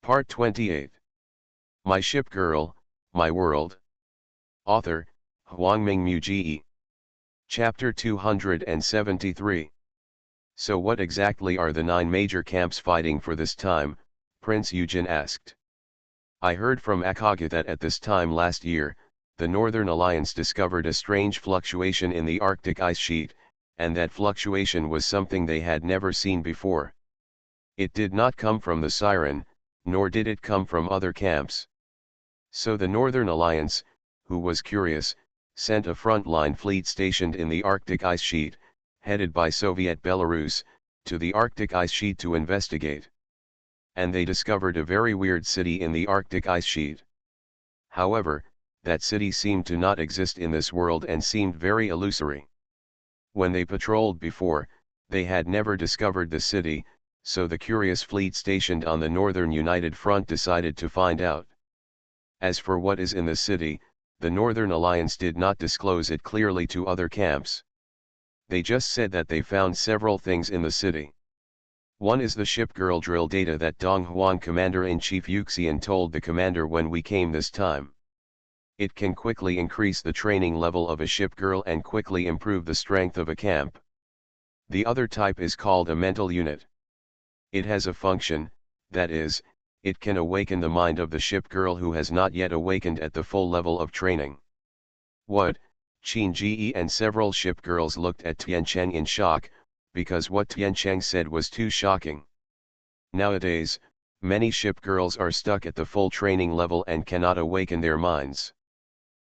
Part 28. My Ship Girl, My World. Author, Huangming Muji. Chapter 273. So what exactly are the 9 major camps fighting for this time? Prince Yujin asked. I heard from Akage that at this time last year, the Northern Alliance discovered a strange fluctuation in the Arctic ice sheet, and that fluctuation was something they had never seen before. It did not come from the Siren, nor did it come from other camps. So the Northern Alliance, who was curious, sent a frontline fleet stationed in the Arctic ice sheet, headed by Soviet Belarus, to the Arctic ice sheet to investigate. And they discovered a very weird city in the Arctic ice sheet. However, that city seemed to not exist in this world and seemed very illusory. When they patrolled before, they had never discovered the city, so the curious fleet stationed on the Northern United Front decided to find out. As for what is in the city, the Northern Alliance did not disclose it clearly to other camps. They just said that they found several things in the city. One is the ship girl drill data that Donghuan Commander-in-Chief Yuxian told the commander when we came this time. It can quickly increase the training level of a ship girl and quickly improve the strength of a camp. The other type is called a mental unit. It has a function, that is, it can awaken the mind of the ship girl who has not yet awakened at the full level of training. What? Qin Ji and several ship girls looked at Tiancheng in shock, because what Tiancheng said was too shocking. Nowadays, many ship girls are stuck at the full training level and cannot awaken their minds.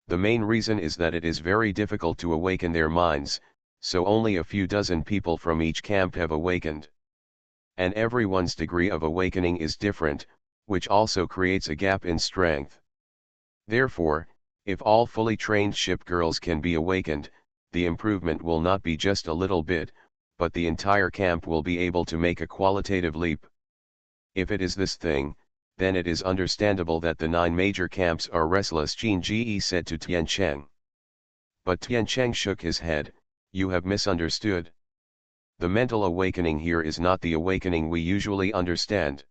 The main reason is that it is very difficult to awaken their minds, so only a few dozen people from each camp have awakened. And everyone's degree of awakening is different, which also creates a gap in strength. Therefore, if all fully trained ship girls can be awakened, the improvement will not be just a little bit, but the entire camp will be able to make a qualitative leap. If it is this thing, then it is understandable that the 9 major camps are restless, Qin Ji said to Tiancheng. But Tiancheng shook his head. You have misunderstood. The mental awakening here is not the awakening we usually understand.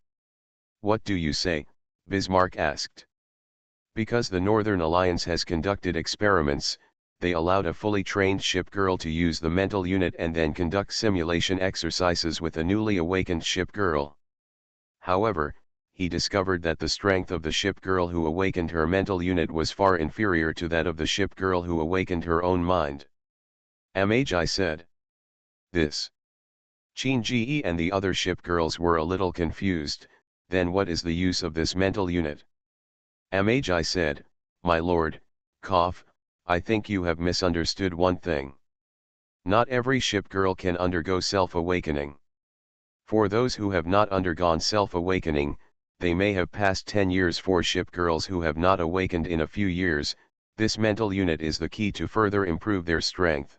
What do you say? Bismarck asked. Because the Northern Alliance has conducted experiments, they allowed a fully trained ship girl to use the mental unit and then conduct simulation exercises with a newly awakened ship girl. However, he discovered that the strength of the ship girl who awakened her mental unit was far inferior to that of the ship girl who awakened her own mind. Amagi said. This. Qin Ji and the other ship girls were a little confused. Then what is the use of this mental unit? Amagi said, My lord, I think you have misunderstood one thing. Not every ship girl can undergo self-awakening. For those who have not undergone self-awakening, they may have passed 10 years. For ship girls who have not awakened in a few years, this mental unit is the key to further improve their strength.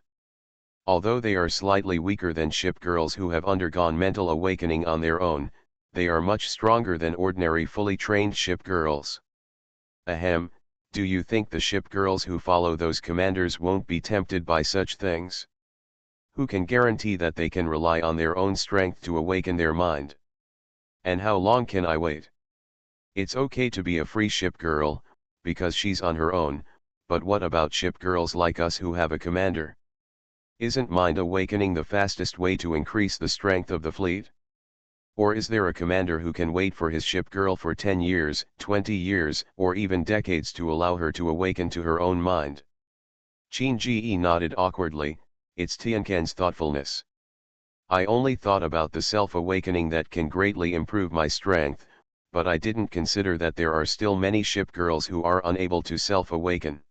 Although they are slightly weaker than ship girls who have undergone mental awakening on their own, they are much stronger than ordinary fully trained ship girls. Ahem, do you think the ship girls who follow those commanders won't be tempted by such things? Who can guarantee that they can rely on their own strength to awaken their mind? And how long can I wait? It's okay to be a free ship girl, because she's on her own, but what about ship girls like us who have a commander? Isn't mind awakening the fastest way to increase the strength of the fleet? Or is there a commander who can wait for his ship girl for 10 years, 20 years, or even decades to allow her to awaken to her own mind? Qin Ji nodded awkwardly. It's Tiancheng's thoughtfulness. I only thought about the self-awakening that can greatly improve my strength, but I didn't consider that there are still many ship girls who are unable to self-awaken.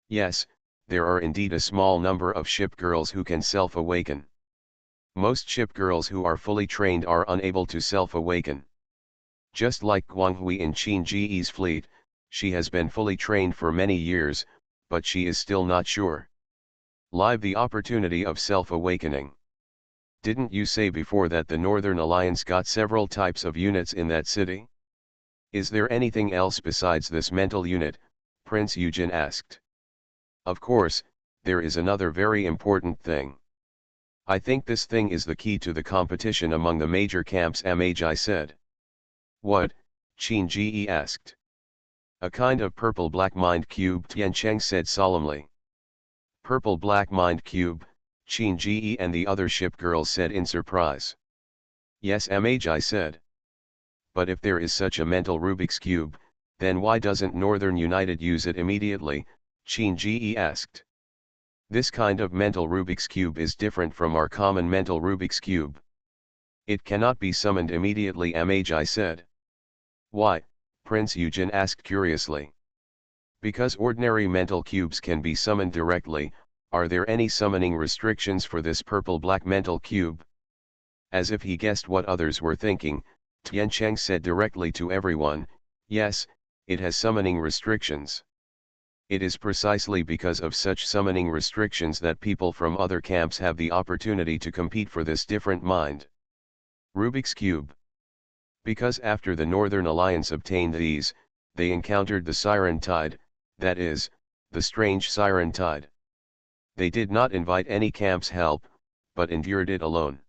Yes, there are indeed a small number of ship girls who can self-awaken. Most ship girls who are fully trained are unable to self-awaken. Just like Guanghui in Qin Ji's fleet, she has been fully trained for many years, but she is still not sure. Live the opportunity of self-awakening. Didn't you say before that the Northern Alliance got several types of units in that city? Is there anything else besides this mental unit? Prince Yujin asked. Of course, there is another very important thing. I think this thing is the key to the competition among the major camps, Amagi said. What? Qin Ji asked. A kind of purple-black mind cube, Tian Cheng said solemnly. Purple-black mind cube, Qin Ji and the other ship girls said in surprise. Yes, Magi said. But if there is such a mental Rubik's Cube, then why doesn't Northern United use it immediately, Qin Ji asked. This kind of mental Rubik's Cube is different from our common mental Rubik's Cube. It cannot be summoned immediately, Magi said. Why? Prince Eugen asked curiously. Because ordinary mental cubes can be summoned directly. Are there any summoning restrictions for this purple-black mental cube? As if he guessed what others were thinking, Tian Cheng said directly to everyone, yes, it has summoning restrictions. It is precisely because of such summoning restrictions that people from other camps have the opportunity to compete for this different mind. Rubik's Cube. Because after the Northern Alliance obtained these, they encountered the Siren Tide, that is, the strange Siren Tide. They did not invite any camp's help, but endured it alone.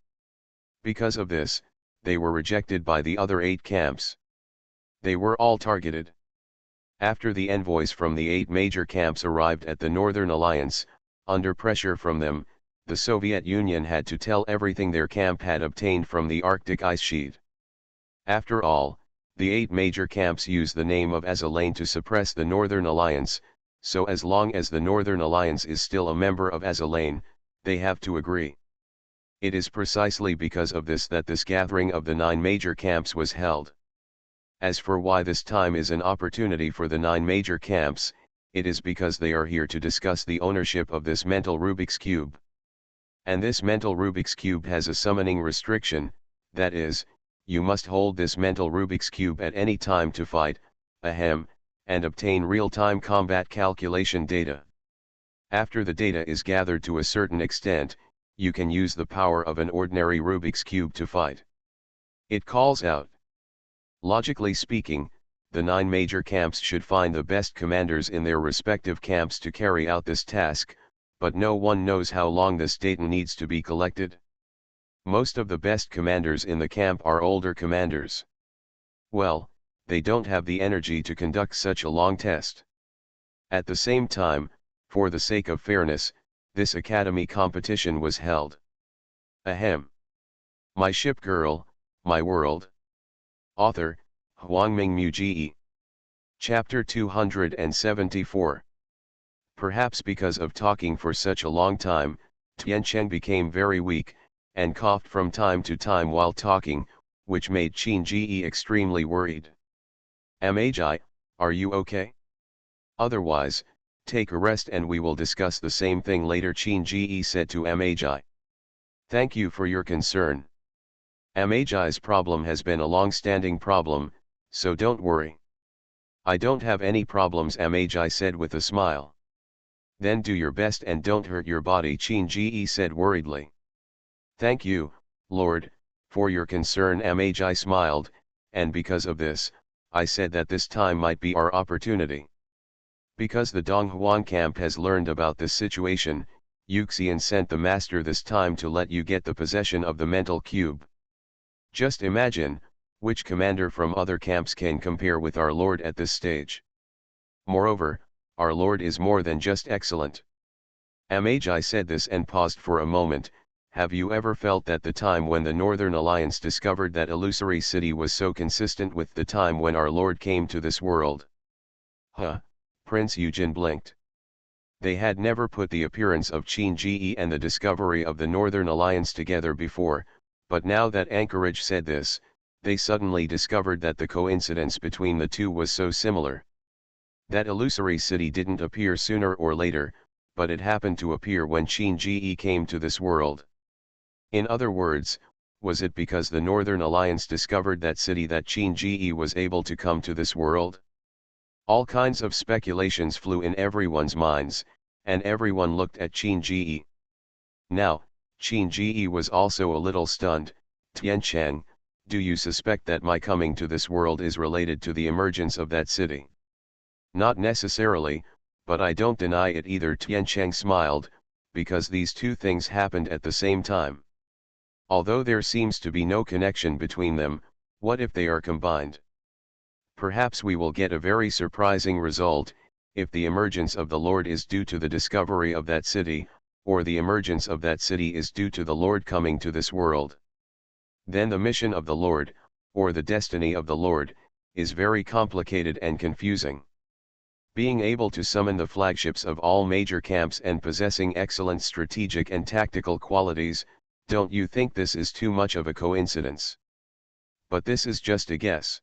Because of this, they were rejected by the other 8 camps. They were all targeted. After the envoys from the 8 major camps arrived at the Northern Alliance, under pressure from them, the Soviet Union had to tell everything their camp had obtained from the Arctic ice sheet. After all, the 8 major camps use the name of as a lane to suppress the Northern Alliance, so as long as the Northern Alliance is still a member of as a lane, they have to agree. It is precisely because of this that this gathering of the 9 major camps was held. As for why this time is an opportunity for the 9 major camps, it is because they are here to discuss the ownership of this mental Rubik's Cube. And this mental Rubik's Cube has a summoning restriction, that is, you must hold this mental Rubik's Cube at any time to fight, ahem, and obtain real-time combat calculation data. After the data is gathered to a certain extent, you can use the power of an ordinary Rubik's Cube to fight. It calls out. Logically speaking, the 9 major camps should find the best commanders in their respective camps to carry out this task, but no one knows how long this data needs to be collected. Most of the best commanders in the camp are older commanders. Well, they don't have the energy to conduct such a long test. At the same time, for the sake of fairness, this academy competition was held. Ahem. My Ship Girl, My World. Author, Huangming Muji. Chapter 274. Perhaps because of talking for such a long time, Tian Cheng became very weak, and coughed from time to time while talking, which made Qin Ji extremely worried. Magi, are you okay? Otherwise, take a rest and we will discuss the same thing later, Qin Ji said to Magi. Thank you for your concern. Magi's problem has been a long-standing problem, so don't worry. I don't have any problems, Magi said with a smile. Then do your best and don't hurt your body, Qin Ji said worriedly. Thank you, Lord, for your concern, Magi smiled, and because of this, I said that this time might be our opportunity. Because the Donghuan camp has learned about this situation, Yuxian sent the master this time to let you get the possession of the mental cube. Just imagine, which commander from other camps can compare with our Lord at this stage. Moreover, our Lord is more than just excellent. Magi said this and paused for a moment. Have you ever felt that the time when the Northern Alliance discovered that illusory city was so consistent with the time when our Lord came to this world? Huh, Prince Eugen blinked. They had never put the appearance of Qin Ji and the discovery of the Northern Alliance together before, but now that Anchorage said this, they suddenly discovered that the coincidence between the two was so similar. That illusory city didn't appear sooner or later, but it happened to appear when Qin Ji came to this world. In other words, was it because the Northern Alliance discovered that city that Qin Ji was able to come to this world? All kinds of speculations flew in everyone's minds, and everyone looked at Qin Ji. Now, Qin Ji was also a little stunned. Tian Cheng, do you suspect that my coming to this world is related to the emergence of that city? Not necessarily, but I don't deny it either, Tian Cheng smiled, because these two things happened at the same time. Although there seems to be no connection between them, what if they are combined? Perhaps we will get a very surprising result, if the emergence of the Lord is due to the discovery of that city, or the emergence of that city is due to the Lord coming to this world. Then the mission of the Lord, or the destiny of the Lord, is very complicated and confusing. Being able to summon the flagships of all major camps and possessing excellent strategic and tactical qualities, don't you think this is too much of a coincidence? But this is just a guess.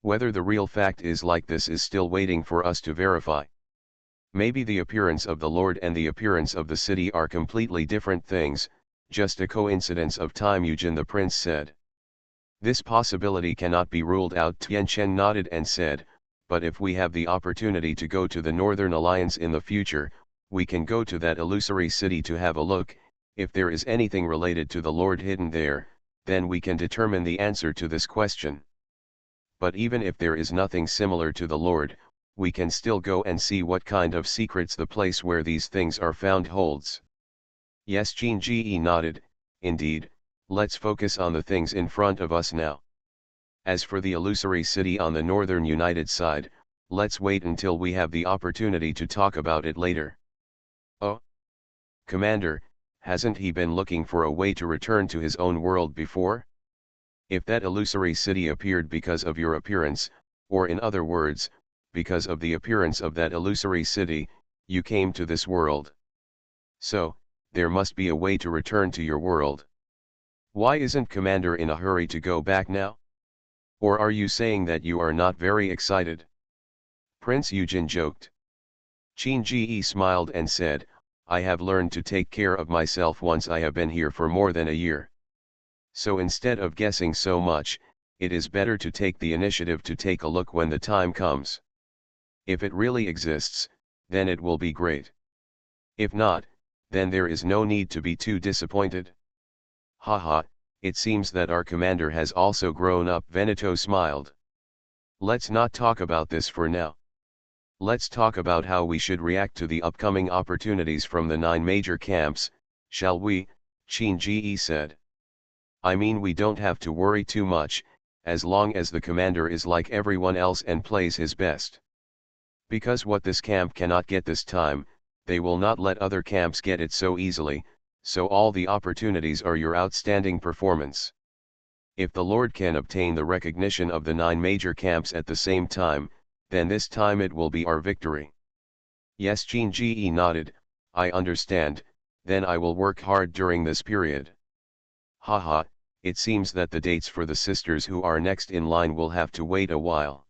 Whether the real fact is like this is still waiting for us to verify. Maybe the appearance of the Lord and the appearance of the city are completely different things, just a coincidence of time, Eugen the Prince said. This possibility cannot be ruled out, Tian Chen nodded and said, but if we have the opportunity to go to the Northern Alliance in the future, we can go to that illusory city to have a look. If there is anything related to the Lord hidden there, then we can determine the answer to this question. But even if there is nothing similar to the Lord, we can still go and see what kind of secrets the place where these things are found holds. Yes, Qin Ji nodded. Indeed, let's focus on the things in front of us now. As for the illusory city on the northern United side, let's wait until we have the opportunity to talk about it later. Oh, Commander, hasn't he been looking for a way to return to his own world before? If that illusory city appeared because of your appearance, or in other words, because of the appearance of that illusory city, you came to this world. So, there must be a way to return to your world. Why isn't Commander in a hurry to go back now? Or are you saying that you are not very excited? Prince Eugen joked. Qin Ji smiled and said, I have learned to take care of myself once I have been here for more than a year. So instead of guessing so much, it is better to take the initiative to take a look when the time comes. If it really exists, then it will be great. If not, then there is no need to be too disappointed. Haha, it seems that our commander has also grown up. Veneto smiled. Let's not talk about this for now. Let's talk about how we should react to the upcoming opportunities from the 9 major camps, shall we? Qin Ji said. I mean, we don't have to worry too much, as long as the commander is like everyone else and plays his best. Because what this camp cannot get this time, they will not let other camps get it so easily, so all the opportunities are your outstanding performance. If the Lord can obtain the recognition of the 9 major camps at the same time, then this time it will be our victory. Yes, Qin Ji nodded, I understand, then I will work hard during this period. Haha, it seems that the dates for the sisters who are next in line will have to wait a while.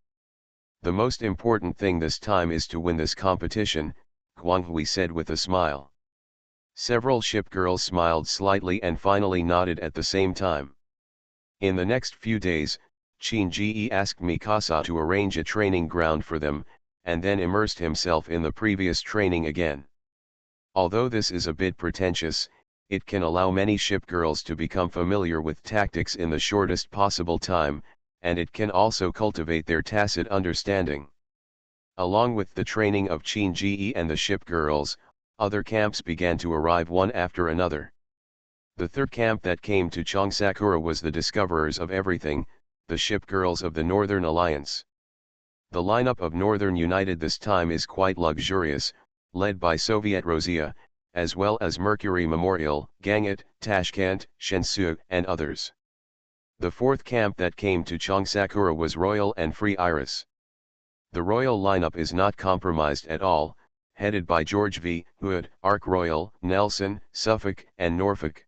The most important thing this time is to win this competition, Huang Hui said with a smile. Several ship girls smiled slightly and finally nodded at the same time. In the next few days, Qin Ji asked Mikasa to arrange a training ground for them, and then immersed himself in the previous training again. Although this is a bit pretentious, it can allow many ship girls to become familiar with tactics in the shortest possible time, and it can also cultivate their tacit understanding. Along with the training of Qin Ji and the ship girls, other camps began to arrive one after another. The third camp that came to Chongsakura was the Discoverers of Everything, the ship girls of the Northern Alliance. The lineup of Northern United this time is quite luxurious, led by Soviet Rosia, as well as Mercury Memorial, Ganget, Tashkent, Shenzhou, and others. The fourth camp that came to Chongsakura was Royal and Free Iris. The Royal lineup is not compromised at all, headed by George V. Hood, Ark Royal, Nelson, Suffolk, and Norfolk.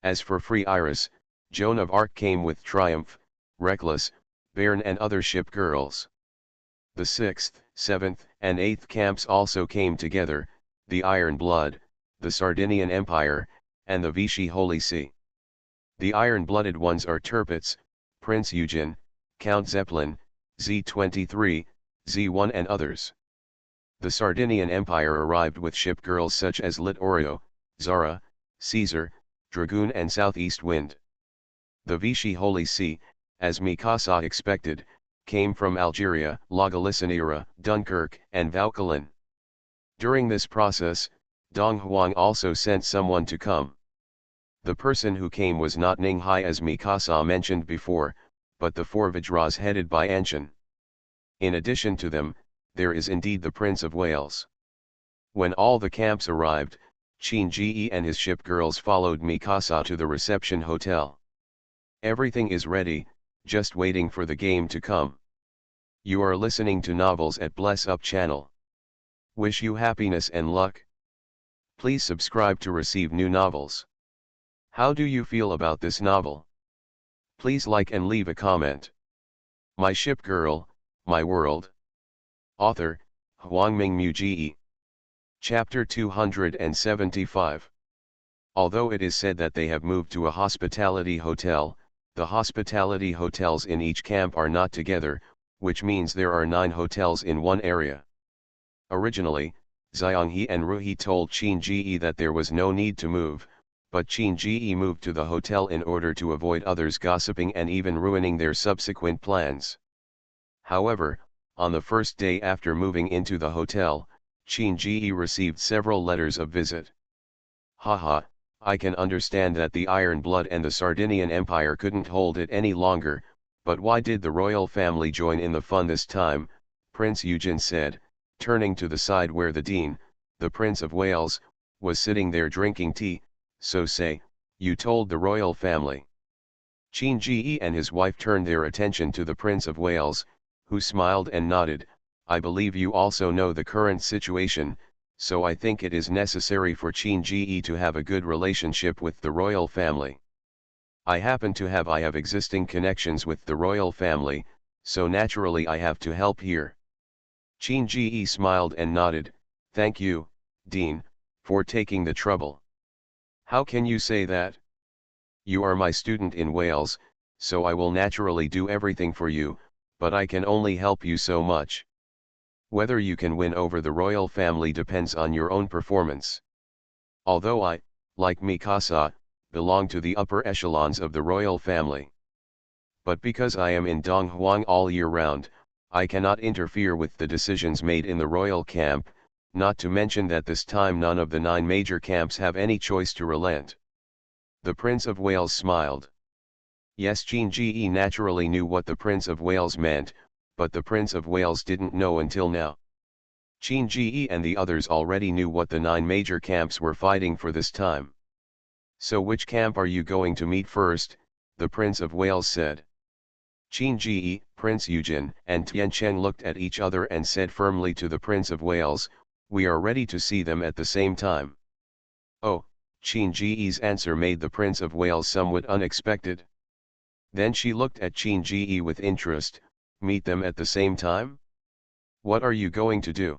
As for Free Iris, Joan of Arc came with Triumph, Reckless, Bairn and other ship girls. The 6th, 7th, and 8th camps also came together, the Iron Blood, the Sardinian Empire, and the Vichy Holy See. The iron-blooded ones are Tirpitz, Prince Eugen, Count Zeppelin, Z-23, Z-1 and others. The Sardinian Empire arrived with ship girls such as Littorio, Zara, Caesar, Dragoon and Southeast Wind. The Vichy Holy See, as Mikasa expected, came from Algeria, La Galicianera, Dunkirk, and Vauquelin. During this process, Dong Huang also sent someone to come. The person who came was not Ning Hai as Mikasa mentioned before, but the 4 Vajras headed by Anshan. In addition to them, there is indeed the Prince of Wales. When all the camps arrived, Shinji and his ship girls followed Mikasa to the reception hotel. Everything is ready, just waiting for the game to come. You are listening to Novels at Bless Up channel. Wish you happiness and luck. Please subscribe to receive new novels. How do you feel about this novel? Please like and leave a comment. My Ship Girl, My World. Author, Hwangming Muji. Chapter 275. Although it is said that they have moved to a hospitality hotel, the hospitality hotels in each camp are not together, which means there are 9 hotels in one area. Originally, Xianghe and Ruhi told Shinji that there was no need to move, but Shinji moved to the hotel in order to avoid others gossiping and even ruining their subsequent plans. However, on the first day after moving into the hotel, Shinji received several letters of visit. Haha, I can understand that the Iron Blood and the Sardinian Empire couldn't hold it any longer, but why did the royal family join in the fun this time? Prince Eugen said, turning to the side where the Dean, the Prince of Wales, was sitting there drinking tea. So say, you told the royal family. Shinji and his wife turned their attention to the Prince of Wales, who smiled and nodded. I believe you also know the current situation, so I think it is necessary for Shinji to have a good relationship with the royal family. I happen to have existing connections with the royal family, so naturally I have to help here. Shinji smiled and nodded. Thank you, Dean, for taking the trouble. How can you say that? You are my student in Wales, so I will naturally do everything for you, but I can only help you so much. Whether you can win over the royal family depends on your own performance. Although I, like Mikasa, belong to the upper echelons of the royal family. But because I am in Donghuang all year round, I cannot interfere with the decisions made in the royal camp, not to mention that this time none of the 9 major camps have any choice to relent. The Prince of Wales smiled. Yes, Shinji naturally knew what the Prince of Wales meant, but the Prince of Wales didn't know until now. Shinji and the others already knew what the 9 major camps were fighting for this time. So which camp are you going to meet first? The Prince of Wales said. Shinji, Prince Eugen, and Tiancheng looked at each other and said firmly to the Prince of Wales, we are ready to see them at the same time. Oh, Shinji's answer made the Prince of Wales somewhat unexpected. Then she looked at Shinji with interest. Meet them at the same time? What are you going to do?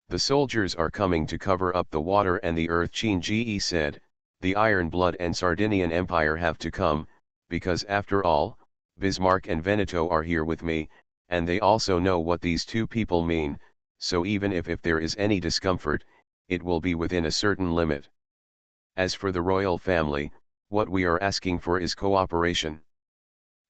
The soldiers are coming to cover up the water and the earth, Shinji said. The Iron Blood and Sardinian Empire have to come, because after all, Bismarck and Veneto are here with me, and they also know what these 2 people mean, so even if there is any discomfort, it will be within a certain limit. As for the royal family, what we are asking for is cooperation.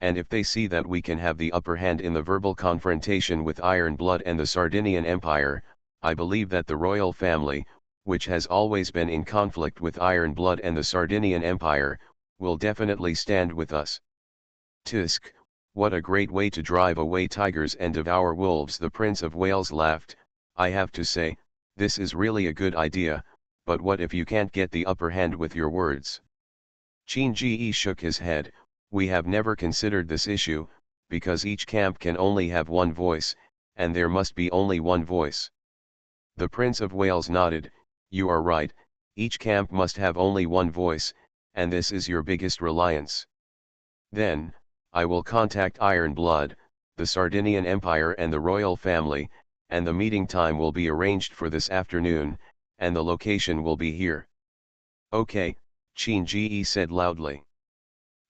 And if they see that we can have the upper hand in the verbal confrontation with Iron Blood and the Sardinian Empire, I believe that the royal family, which has always been in conflict with Iron Blood and the Sardinian Empire, will definitely stand with us. Tisk, what a great way to drive away tigers and devour wolves, the Prince of Wales laughed. I have to say, this is really a good idea, but what if you can't get the upper hand with your words? Shinji shook his head. We have never considered this issue, because each camp can only have one voice, and there must be only one voice. The Prince of Wales nodded. You are right, each camp must have only one voice, and this is your biggest reliance. Then, I will contact Iron Blood, the Sardinian Empire and the royal family, and the meeting time will be arranged for this afternoon, and the location will be here. Okay, Shinji said loudly.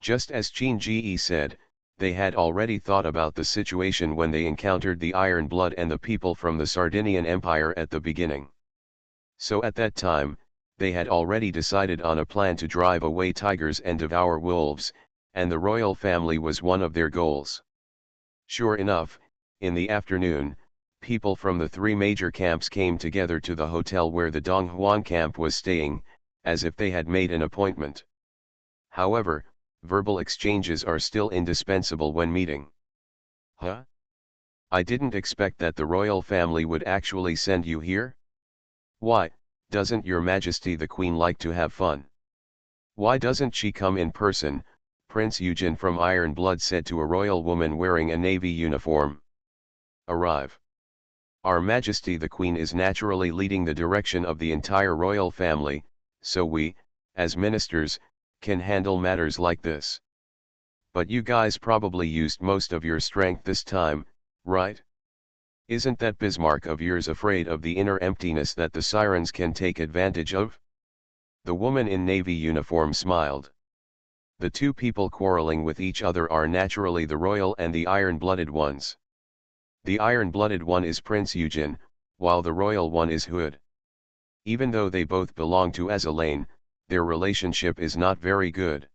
Just as Shinji said, they had already thought about the situation when they encountered the Iron Blood and the people from the Sardinian Empire at the beginning. So at that time, they had already decided on a plan to drive away tigers and devour wolves, and the royal family was one of their goals. Sure enough, in the afternoon, people from the 3 major camps came together to the hotel where the Donghuang camp was staying, as if they had made an appointment. However, verbal exchanges are still indispensable when meeting. Huh? I didn't expect that the royal family would actually send you here. Why, doesn't your majesty the queen like to have fun? Why doesn't she come in person? Prince Eugen from Iron Blood said to a royal woman wearing a navy uniform. Arrive. Our Majesty the Queen is naturally leading the direction of the entire royal family, so we, as ministers, can handle matters like this. But you guys probably used most of your strength this time, right? Isn't that Bismarck of yours afraid of the inner emptiness that the sirens can take advantage of? The woman in navy uniform smiled. The two people quarreling with each other are naturally the royal and the iron-blooded ones. The iron-blooded one is Prince Eugen, while the royal one is Hood. Even though they both belong to Azalane, their relationship is not very good.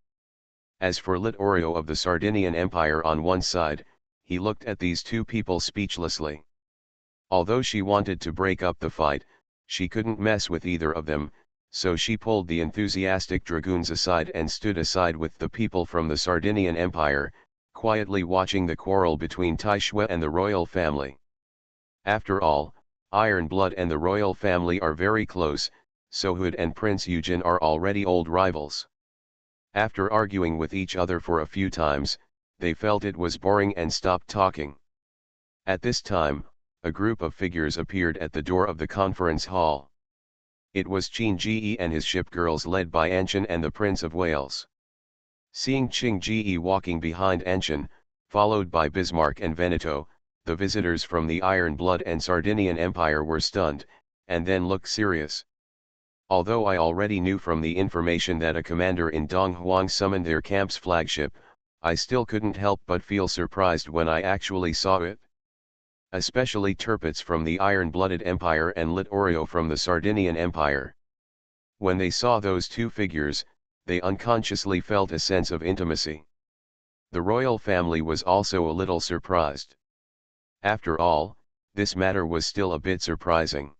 As for Littorio of the Sardinian Empire on one side, he looked at these two people speechlessly. Although she wanted to break up the fight, she couldn't mess with either of them, so she pulled the enthusiastic dragoons aside and stood aside with the people from the Sardinian Empire, quietly watching the quarrel between Taishua and the royal family. After all, Iron Blood and the royal family are very close, so Hood and Prince Eugen are already old rivals. After arguing with each other for a few times, they felt it was boring and stopped talking. At this time, a group of figures appeared at the door of the conference hall. It was Ching-Ji and his ship girls led by Anshan and the Prince of Wales. Seeing Ching-Ji walking behind Anshan, followed by Bismarck and Veneto, the visitors from the Iron Blood and Sardinian Empire were stunned, and then looked serious. Although I already knew from the information that a commander in Donghuang summoned their camp's flagship, I still couldn't help but feel surprised when I actually saw it. Especially Tirpitz from the Iron-Blooded Empire and Littorio from the Sardinian Empire. When they saw those two figures, they unconsciously felt a sense of intimacy. The royal family was also a little surprised. After all, this matter was still a bit surprising.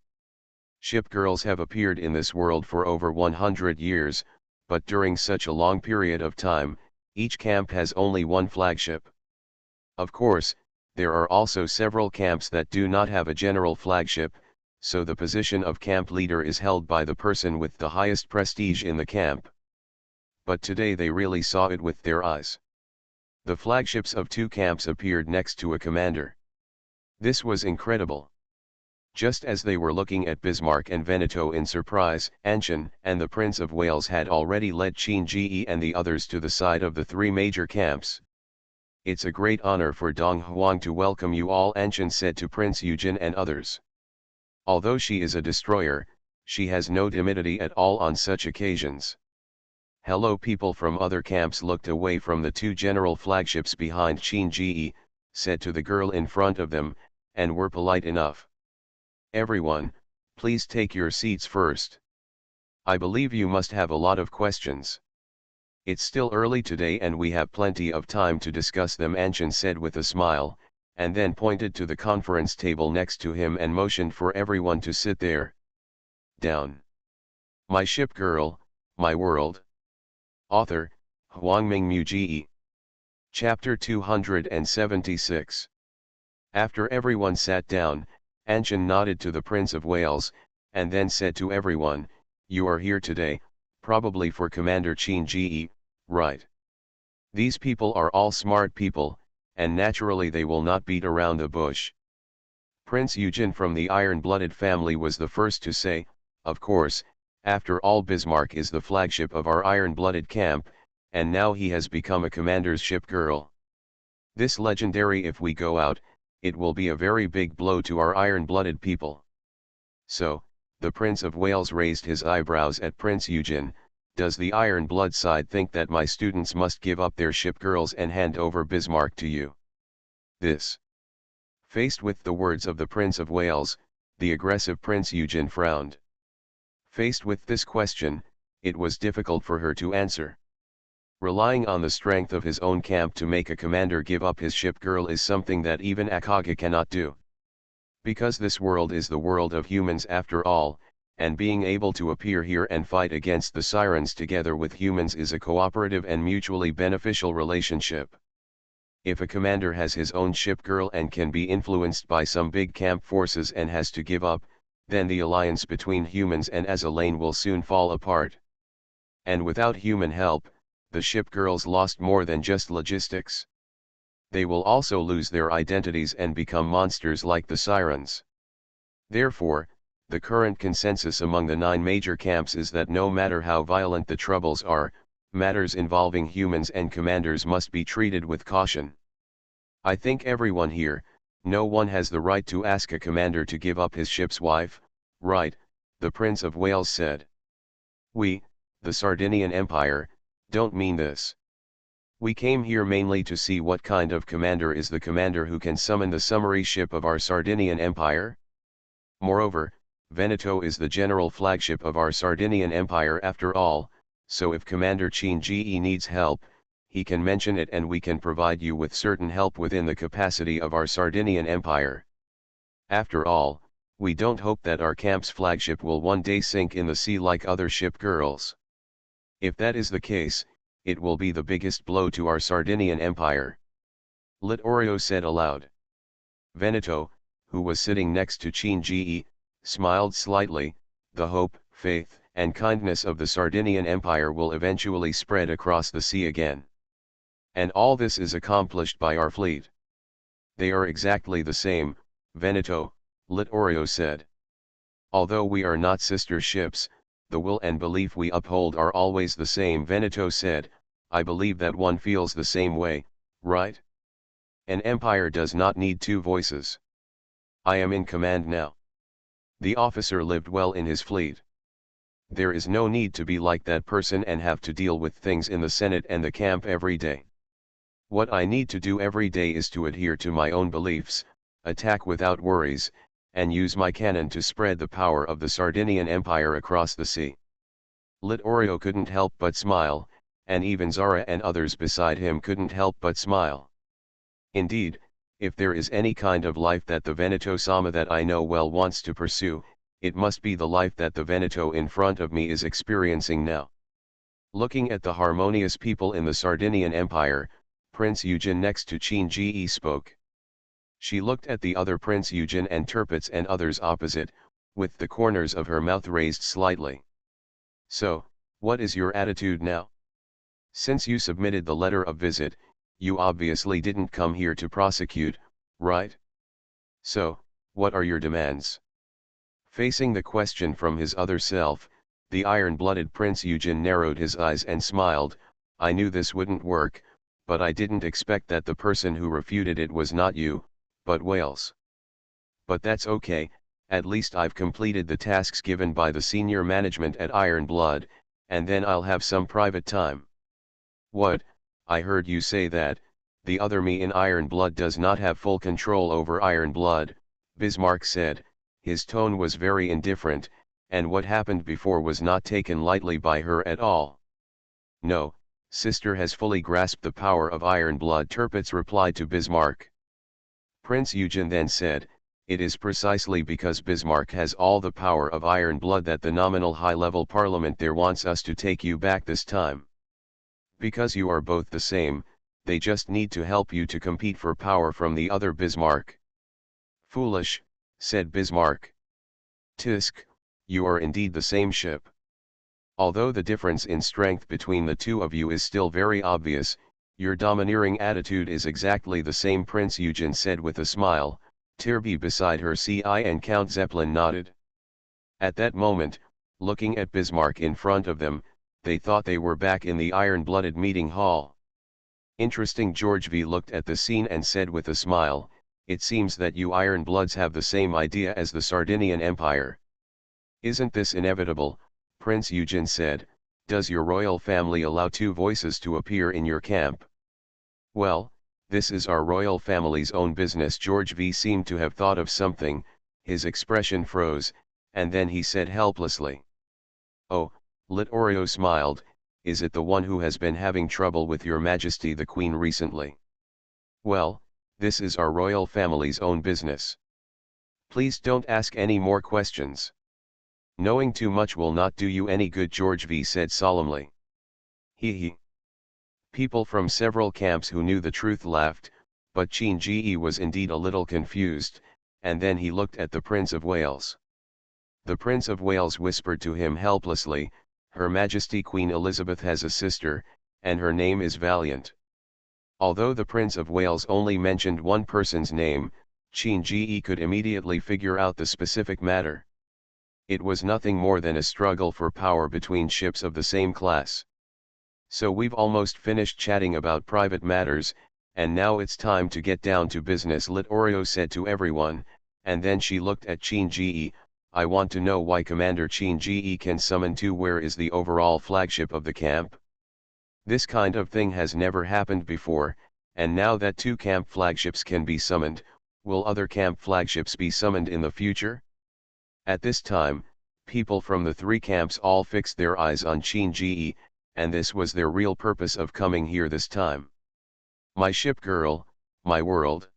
Ship girls have appeared in this world for over 100 years, but during such a long period of time, each camp has only one flagship. Of course, there are also several camps that do not have a general flagship, so the position of camp leader is held by the person with the highest prestige in the camp. But today they really saw it with their eyes. The flagships of two camps appeared next to a commander. This was incredible. Just as they were looking at Bismarck and Veneto in surprise, Anshan and the Prince of Wales had already led Ching-Ji and the others to the side of the three major camps. It's a great honor for Donghuang to welcome you all, Anshan said to Prince Eugen and others. Although she is a destroyer, she has no timidity at all on such occasions. Hello. People from other camps looked away from the two general flagships behind Ching-Ji, said to the girl in front of them, and were polite enough. Everyone, please take your seats first. I believe you must have a lot of questions. It's still early today and we have plenty of time to discuss them, Anshan said with a smile, and then pointed to the conference table next to him and motioned for everyone to sit there. Down. My Ship Girl, My World. Author, Huangming Muji. Chapter 276. After everyone sat down, Anshan nodded to the Prince of Wales, and then said to everyone, "You are here today, probably for Commander Ching-Ji, right? These people are all smart people, and naturally they will not beat around the bush." Prince Eugen from the Iron-Blooded family was the first to say, "Of course, after all Bismarck is the flagship of our Iron-Blooded camp, and now he has become a commander's ship girl. This legendary, if we go out, it will be a very big blow to our Iron-Blooded people." So, the Prince of Wales raised his eyebrows at Prince Eugen. "Does the Iron Blood side think that my students must give up their ship girls and hand over Bismarck to you?" This. Faced with the words of the Prince of Wales, the aggressive Prince Eugen frowned. Faced with this question, it was difficult for her to answer. Relying on the strength of his own camp to make a commander give up his ship girl is something that even Akage cannot do. Because this world is the world of humans after all, and being able to appear here and fight against the sirens together with humans is a cooperative and mutually beneficial relationship. If a commander has his own ship girl and can be influenced by some big camp forces and has to give up, then the alliance between humans and Azalane will soon fall apart. And without human help, the ship girls lost more than just logistics. They will also lose their identities and become monsters like the Sirens. Therefore, the current consensus among the 9 major camps is that no matter how violent the troubles are, matters involving humans and commanders must be treated with caution. I think everyone here, no one has the right to ask a commander to give up his ship's wife, right? The Prince of Wales said. We, the Sardinian Empire, don't mean this. We came here mainly to see what kind of commander is the commander who can summon the summary ship of our Sardinian Empire. Moreover, Veneto is the general flagship of our Sardinian Empire after all, so if Commander Chinge needs help, he can mention it and we can provide you with certain help within the capacity of our Sardinian Empire. After all, we don't hope that our camp's flagship will one day sink in the sea like other ship girls. If that is the case, it will be the biggest blow to our Sardinian Empire. Littorio said aloud. Veneto, who was sitting next to Chinge, smiled slightly. The hope, faith, and kindness of the Sardinian Empire will eventually spread across the sea again. And all this is accomplished by our fleet. They are exactly the same, Veneto, Littorio said. Although we are not sister ships, the will and belief we uphold are always the same, Veneto said. I believe that one feels the same way, right? An empire does not need 2 voices. I am in command now. The officer lived well in his fleet. There is no need to be like that person and have to deal with things in the Senate and the camp every day. What I need to do every day is to adhere to my own beliefs, attack without worries, and use my cannon to spread the power of the Sardinian Empire across the sea. Littorio couldn't help but smile, and even Zara and others beside him couldn't help but smile. Indeed, if there is any kind of life that the Veneto-sama that I know well wants to pursue, it must be the life that the Veneto in front of me is experiencing now. Looking at the harmonious people in the Sardinian Empire, Prince Eugen next to Chinge spoke. She looked at the other Prince Eugen and Tirpitz and others opposite, with the corners of her mouth raised slightly. So, what is your attitude now? Since you submitted the letter of visit, you obviously didn't come here to prosecute, right? So, what are your demands? Facing the question from his other self, the iron-blooded Prince Eugen narrowed his eyes and smiled. I knew this wouldn't work, but I didn't expect that the person who refuted it was not you, but Wales. But that's okay, at least I've completed the tasks given by the senior management at Iron Blood, and then I'll have some private time. What? I heard you say that, the other me in Iron Blood does not have full control over Iron Blood, Bismarck said. His tone was very indifferent, and what happened before was not taken lightly by her at all. No, sister has fully grasped the power of Iron Blood, Tirpitz replied to Bismarck. Prince Eugen then said, it is precisely because Bismarck has all the power of Iron Blood that the nominal high-level parliament there wants us to take you back this time. Because you are both the same, they just need to help you to compete for power from the other, Bismarck. Foolish, said Bismarck. Tisk, you are indeed the same ship. Although the difference in strength between the two of you is still very obvious, your domineering attitude is exactly the same, Prince Eugen said with a smile. Tirby beside her CI and Count Zeppelin nodded. At that moment, looking at Bismarck in front of them, they thought they were back in the iron-blooded meeting hall. Interesting. George V looked at the scene and said with a smile, it seems that you Iron-Bloods have the same idea as the Sardinian Empire. Isn't this inevitable? Prince Eugen said. Does your royal family allow 2 voices to appear in your camp? Well, this is our royal family's own business. George V seemed to have thought of something, his expression froze, and then he said helplessly. Oh, Littorio smiled, is it the one who has been having trouble with your Majesty the Queen recently? Well, this is our royal family's own business. Please don't ask any more questions. Knowing too much will not do you any good, George V said solemnly. He. People from several camps who knew the truth laughed. But Chin Ji was indeed a little confused, and then he looked at the Prince of Wales. The Prince of Wales whispered to him helplessly, "Her Majesty Queen Elizabeth has a sister, and her name is Valiant." Although the Prince of Wales only mentioned one person's name, Chin Ji could immediately figure out the specific matter. It was nothing more than a struggle for power between ships of the same class. "So we've almost finished chatting about private matters, and now it's time to get down to business," Littorio said to everyone, and then she looked at Chin Ji. "I want to know why Commander Chin Ji can summon two. Where is the overall flagship of the camp? This kind of thing has never happened before, and now that two camp flagships can be summoned, will other camp flagships be summoned in the future?" At this time, people from the three camps all fixed their eyes on Chin Ji, and this was their real purpose of coming here this time. My Ship Girl, My World.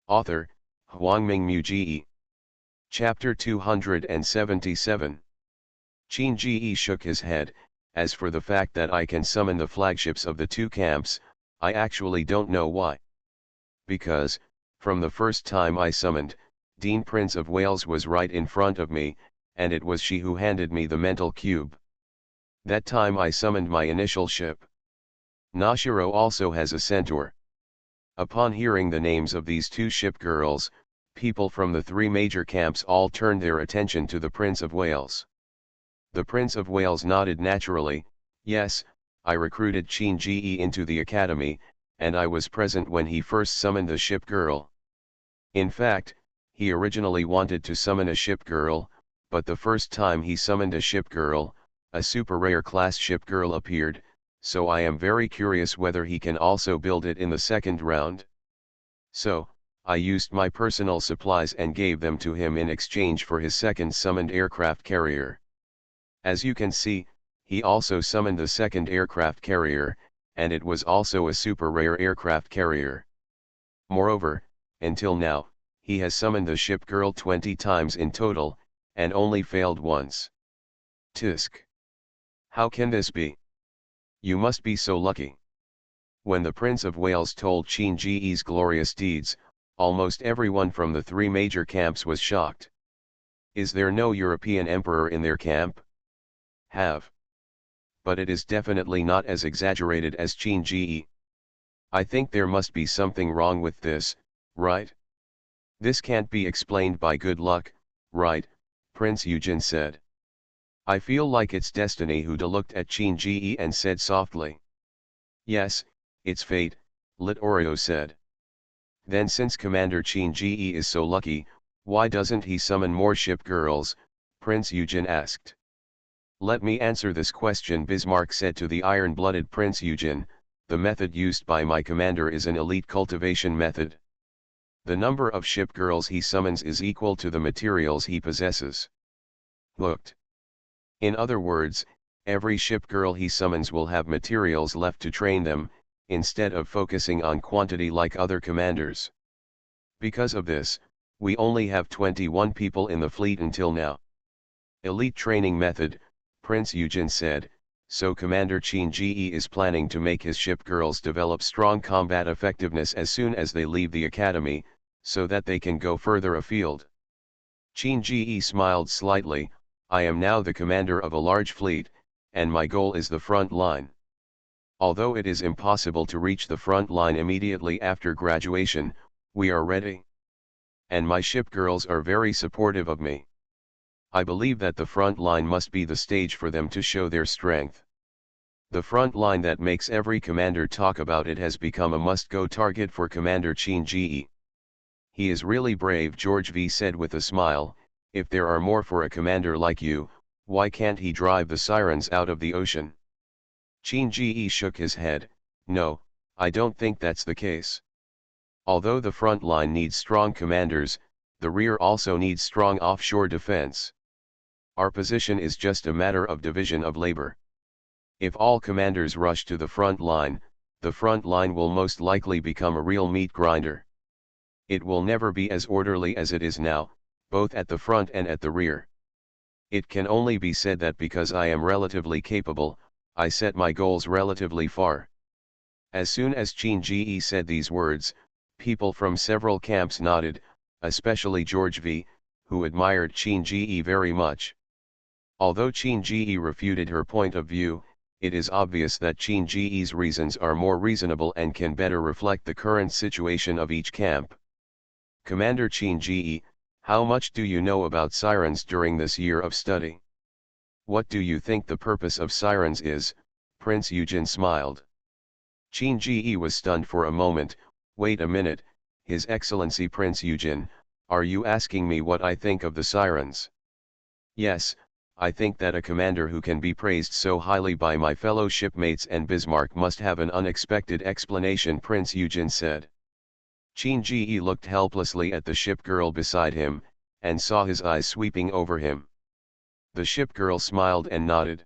Author, Hwangming Ji. Chapter 277. Chin Ji shook his head. "As for the fact that I can summon the flagships of the two camps, I actually don't know why. Because, from the first time I summoned, Dean Prince of Wales was right in front of me, and it was she who handed me the mental cube. That time I summoned my initial ship. Nashiro also has a centaur." Upon hearing the names of these two ship girls, people from the three major camps all turned their attention to the Prince of Wales. The Prince of Wales nodded naturally. "Yes, I recruited Chin Ji into the academy, and I was present when he first summoned the ship girl. In fact, he originally wanted to summon a ship girl, but the first time he summoned a ship girl, a super rare class ship girl appeared, so I am very curious whether he can also build it in the second round. So, I used my personal supplies and gave them to him in exchange for his second summoned aircraft carrier. As you can see, he also summoned the second aircraft carrier, and it was also a super rare aircraft carrier. Moreover, until now, he has summoned the ship girl 20 times in total, and only failed once. Tisk. How can this be? You must be so lucky." When the Prince of Wales told Chin Ji's glorious deeds, almost everyone from the three major camps was shocked. "Is there no European emperor in their camp?" "Have. But it is definitely not as exaggerated as Chin Ji. I think there must be something wrong with this, right? This can't be explained by good luck, right?" Prince Eugen said. "I feel like it's destiny." Huda looked at Chin Ji and said softly. "Yes, it's fate," Littorio said. "Then since Commander Chin Ji is so lucky, why doesn't he summon more ship girls?" Prince Eugen asked. "Let me answer this question," Bismarck said to the iron-blooded Prince Eugen. "The method used by my commander is an elite cultivation method. The number of ship girls he summons is equal to the materials he possesses. Hooked. In other words, every ship girl he summons will have materials left to train them, instead of focusing on quantity like other commanders. Because of this, we only have 21 people in the fleet until now." "Elite training method," Prince Eugen said. "So Commander Chin Ji is planning to make his ship girls develop strong combat effectiveness as soon as they leave the academy, so that they can go further afield." Chin Ji smiled slightly. "I am now the commander of a large fleet, and my goal is the front line. Although it is impossible to reach the front line immediately after graduation, we are ready. And my ship girls are very supportive of me. I believe that the front line must be the stage for them to show their strength. The front line that makes every commander talk about it has become a must-go target for Commander Chin Ji. He is really brave," George V said with a smile. "If there are more for a commander like you, why can't he drive the sirens out of the ocean?" Chin Ji shook his head. "No, I don't think that's the case. Although the front line needs strong commanders, the rear also needs strong offshore defense. Our position is just a matter of division of labor. If all commanders rush to the front line will most likely become a real meat grinder. It will never be as orderly as it is now, both at the front and at the rear. It can only be said that because I am relatively capable, I set my goals relatively far." As soon as Chin Ji said these words, People from several camps nodded, especially George V., who admired Qin Ji very much. Although Qin Ji refuted her point of view, it is obvious that Qin Ji's reasons are more reasonable and can better reflect the current situation of each camp. Commander Qin Ji, how much do you know about sirens during this year of study? What do you think the purpose of sirens is? Prince Yujin smiled. Qin Ji was stunned for a moment. Wait a minute, His Excellency Prince Yujin, are you asking me what I think of the sirens? Yes, I think that a commander who can be praised so highly by my fellow shipmates and Bismarck must have an unexpected explanation, Prince Yujin said. Qin Ji looked helplessly at the ship girl beside him, and saw his eyes sweeping over him. The ship girl smiled and nodded.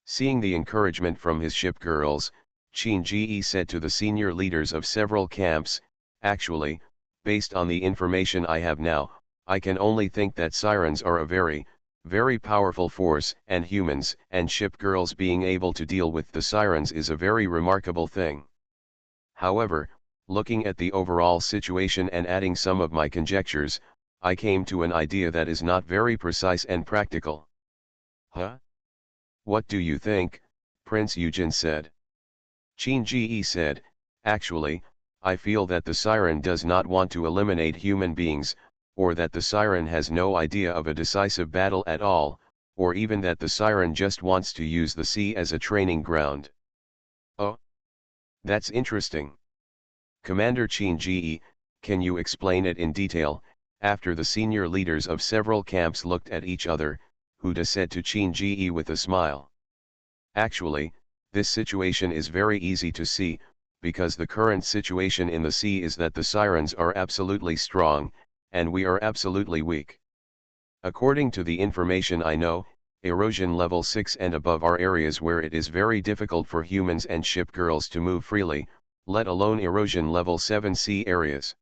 Seeing the encouragement from his ship girls, Qin Ji said to the senior leaders of several camps, actually, based on the information I have now, I can only think that sirens are a very, very powerful force, and humans and ship girls being able to deal with the sirens is a very remarkable thing. However, looking at the overall situation and adding some of my conjectures, I came to an idea that is not very precise and practical. Huh? What do you think? Prince Yujin said. Qin Ji said, actually, I feel that the siren does not want to eliminate human beings, or that the siren has no idea of a decisive battle at all, or even that the siren just wants to use the sea as a training ground. Oh? That's interesting. Commander Qin Ji, can you explain it in detail? After the senior leaders of several camps looked at each other, Huda said to Qin Ji with a smile. Actually, this situation is very easy to see, because the current situation in the sea is that the sirens are absolutely strong, and we are absolutely weak. According to the information I know, erosion level 6 and above are areas where it is very difficult for humans and ship girls to move freely, let alone erosion level 7 sea areas.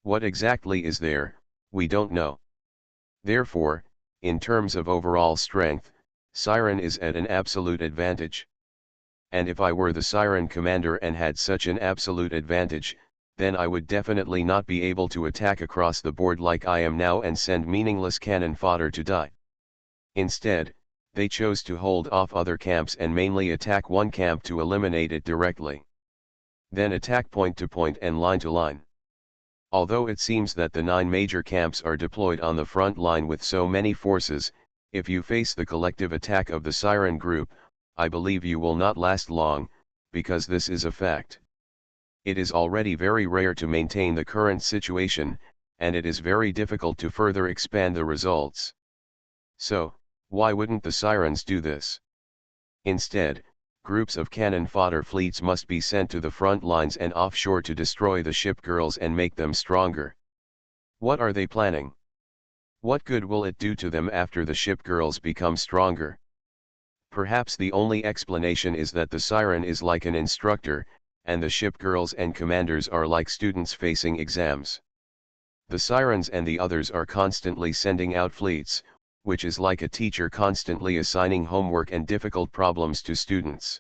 What exactly is there, we don't know. Therefore, in terms of overall strength, Siren is at an absolute advantage. And if I were the Siren commander and had such an absolute advantage, then I would definitely not be able to attack across the board like I am now and send meaningless cannon fodder to die. Instead, they chose to hold off other camps and mainly attack one camp to eliminate it directly. Then attack point to point and line to line. Although it seems that the 9 major camps are deployed on the front line with so many forces, if you face the collective attack of the Siren group, I believe you will not last long, because this is a fact. It is already very rare to maintain the current situation, and it is very difficult to further expand the results. So, why wouldn't the Sirens do this? Instead, groups of cannon fodder fleets must be sent to the front lines and offshore to destroy the ship girls and make them stronger. What are they planning? What good will it do to them after the ship girls become stronger? Perhaps the only explanation is that the Siren is like an instructor, and the ship girls and commanders are like students facing exams. The Sirens and the others are constantly sending out fleets, which is like a teacher constantly assigning homework and difficult problems to students.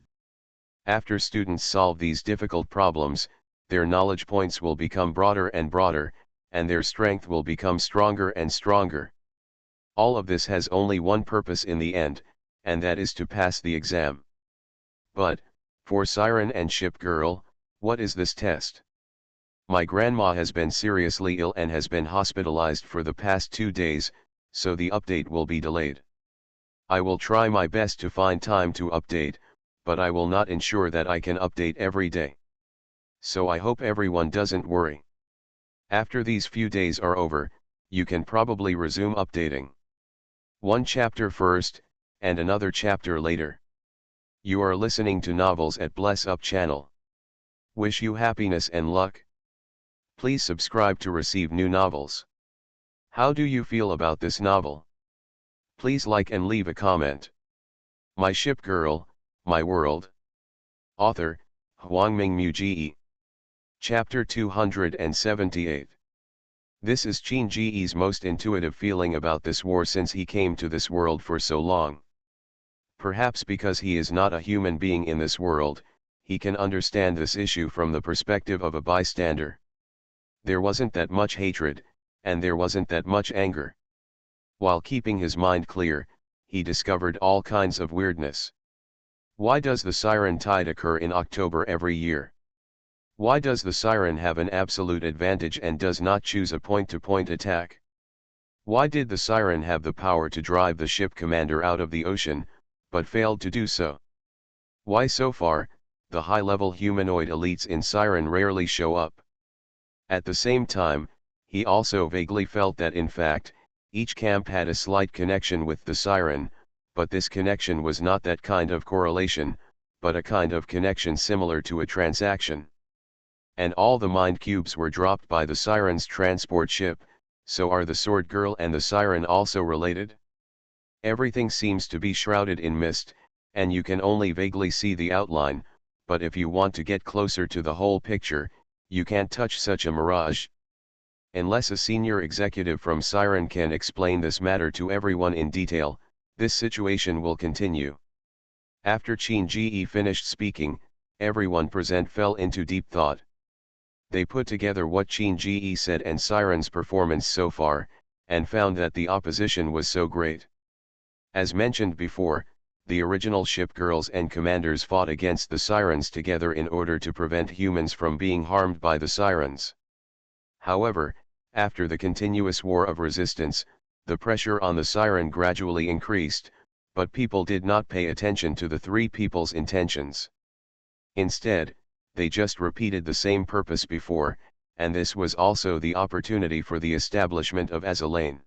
After students solve these difficult problems, their knowledge points will become broader and broader, and their strength will become stronger and stronger. All of this has only one purpose in the end, and that is to pass the exam. But, for Siren and Ship Girl, what is this test? My grandma has been seriously ill and has been hospitalized for the past 2 days, so the update will be delayed. I will try my best to find time to update, but I will not ensure that I can update every day. So I hope everyone doesn't worry. After these few days are over, you can probably resume updating. One chapter first, and another chapter later. You are listening to Novels at Bless Up channel. Wish you happiness and luck. Please subscribe to receive new novels. How do you feel about this novel? Please like and leave a comment. My Ship Girl, My World. Author, Huangming Muji. Chapter 278. This is Qin Ji's most intuitive feeling about this war since he came to this world for so long. Perhaps because he is not a human being in this world, he can understand this issue from the perspective of a bystander. There wasn't that much hatred, and there wasn't that much anger. While keeping his mind clear, he discovered all kinds of weirdness. Why does the siren tide occur in October every year? Why does the siren have an absolute advantage and does not choose a point-to-point attack? Why did the siren have the power to drive the ship commander out of the ocean, but failed to do so? Why so far, the high-level humanoid elites in Siren rarely show up? At the same time, he also vaguely felt that in fact, each camp had a slight connection with the siren, but this connection was not that kind of correlation, but a kind of connection similar to a transaction. And all the mind cubes were dropped by the siren's transport ship, so are the sword girl and the siren also related? Everything seems to be shrouded in mist, and you can only vaguely see the outline, but if you want to get closer to the whole picture, you can't touch such a mirage. Unless a senior executive from Siren can explain this matter to everyone in detail, this situation will continue. After Qin Ji finished speaking, everyone present fell into deep thought. They put together what Qin Ji said and Siren's performance so far, and found that the opposition was so great. As mentioned before, the original ship girls and commanders fought against the Sirens together in order to prevent humans from being harmed by the Sirens. However, after the continuous war of resistance, the pressure on the Siren gradually increased, but people did not pay attention to the three people's intentions. Instead, they just repeated the same purpose before, and this was also the opportunity for the establishment of Azalane.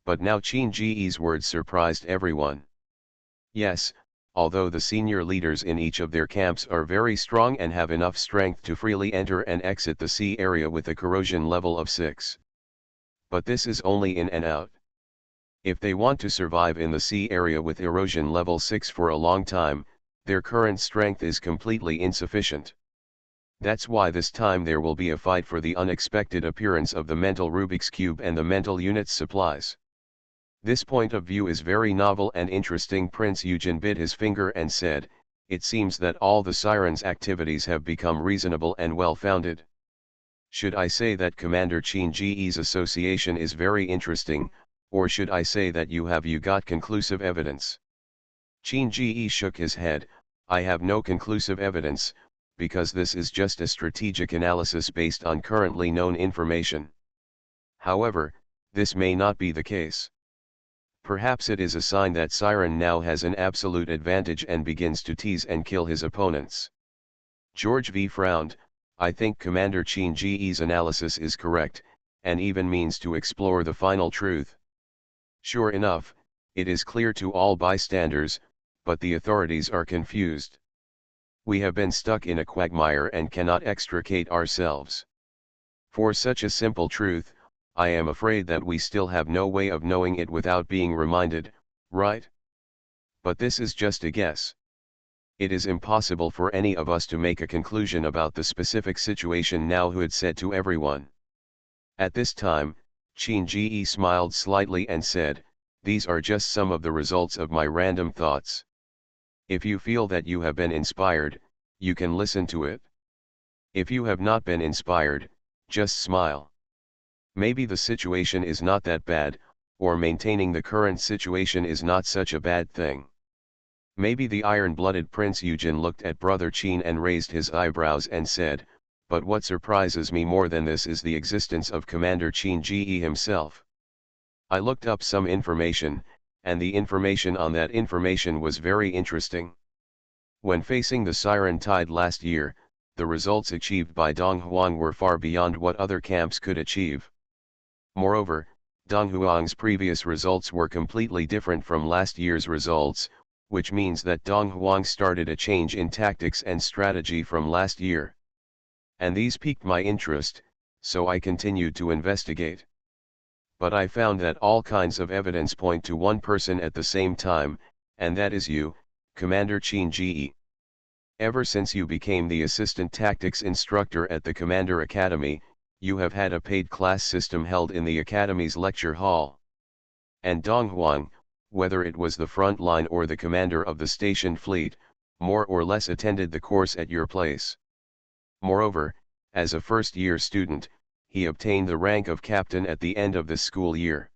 But now Qin Ji's words surprised everyone. Yes, although the senior leaders in each of their camps are very strong and have enough strength to freely enter and exit the sea area with a corrosion level of 6. But this is only in and out. If they want to survive in the sea area with erosion level 6 for a long time, their current strength is completely insufficient. That's why this time there will be a fight for the unexpected appearance of the mental Rubik's Cube and the mental unit's supplies. This point of view is very novel and interesting. Prince Eugen bit his finger and said, "It seems that all the Sirens' activities have become reasonable and well-founded. Should I say that Commander Qin Ji's association is very interesting, or should I say that you got conclusive evidence?" Qin Ji shook his head. "I have no conclusive evidence, because this is just a strategic analysis based on currently known information. However, this may not be the case. Perhaps it is a sign that Siren now has an absolute advantage and begins to tease and kill his opponents." George V frowned. "I think Commander Qin Ji's analysis is correct, and even means to explore the final truth. Sure enough, it is clear to all bystanders, but the authorities are confused. We have been stuck in a quagmire and cannot extricate ourselves. For such a simple truth, I am afraid that we still have no way of knowing it without being reminded, right? But this is just a guess. It is impossible for any of us to make a conclusion about the specific situation now," Hood said to everyone. At this time, Qin Ji smiled slightly and said, "These are just some of the results of my random thoughts. If you feel that you have been inspired, you can listen to it. If you have not been inspired, just smile. Maybe the situation is not that bad, or maintaining the current situation is not such a bad thing. Maybe." The iron-blooded Prince Eugen looked at Brother Qin and raised his eyebrows and said, "But what surprises me more than this is the existence of Commander Qin Ji himself. I looked up some information, and the information on that information was very interesting. When facing the Siren Tide last year, the results achieved by Dong Huang were far beyond what other camps could achieve. Moreover, Dong Huang's previous results were completely different from last year's results, which means that Dong Huang started a change in tactics and strategy from last year. And these piqued my interest, so I continued to investigate. But I found that all kinds of evidence point to one person at the same time, and that is you, Commander Qin Ji. Ever since you became the assistant tactics instructor at the Commander Academy, you have had a paid class system held in the Academy's lecture hall. And Dong Huang, whether it was the front line or the commander of the stationed fleet, more or less attended the course at your place. Moreover, as a first-year student, he obtained the rank of captain at the end of the school year.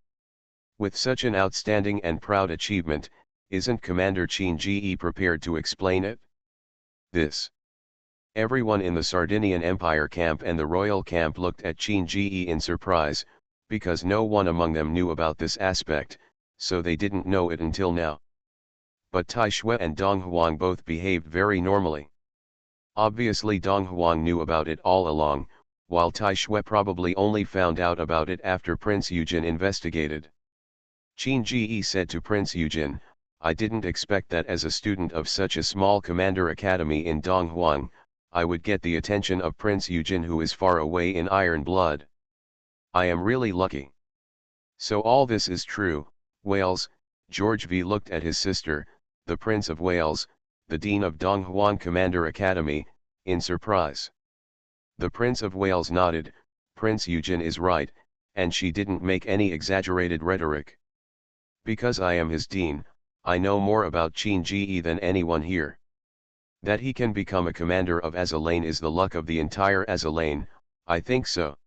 With such an outstanding and proud achievement, isn't Commander Chin Ji prepared to explain it? This. Everyone in the Sardinian Empire camp and the royal camp looked at Chin Ji in surprise, because no one among them knew about this aspect, so they didn't know it until now. But Tai Shui and Dong Huang both behaved very normally. Obviously Dong Huang knew about it all along, while Tai Shui probably only found out about it after Prince Yujin investigated. Qin Ji said to Prince Yujin, "I didn't expect that as a student of such a small commander academy in Dong Huang, I would get the attention of Prince Yujin, who is far away in Iron Blood. I am really lucky." So all this is true, Wales. George V looked at his sister, the Prince of Wales, the Dean of Dong Huang Commander Academy, in surprise. The Prince of Wales nodded. Prince Yujin is right, and she didn't make any exaggerated rhetoric. Because I am his dean, I know more about Qin Ji than anyone here. That he can become a commander of Azalane is the luck of the entire Azalane, I think so.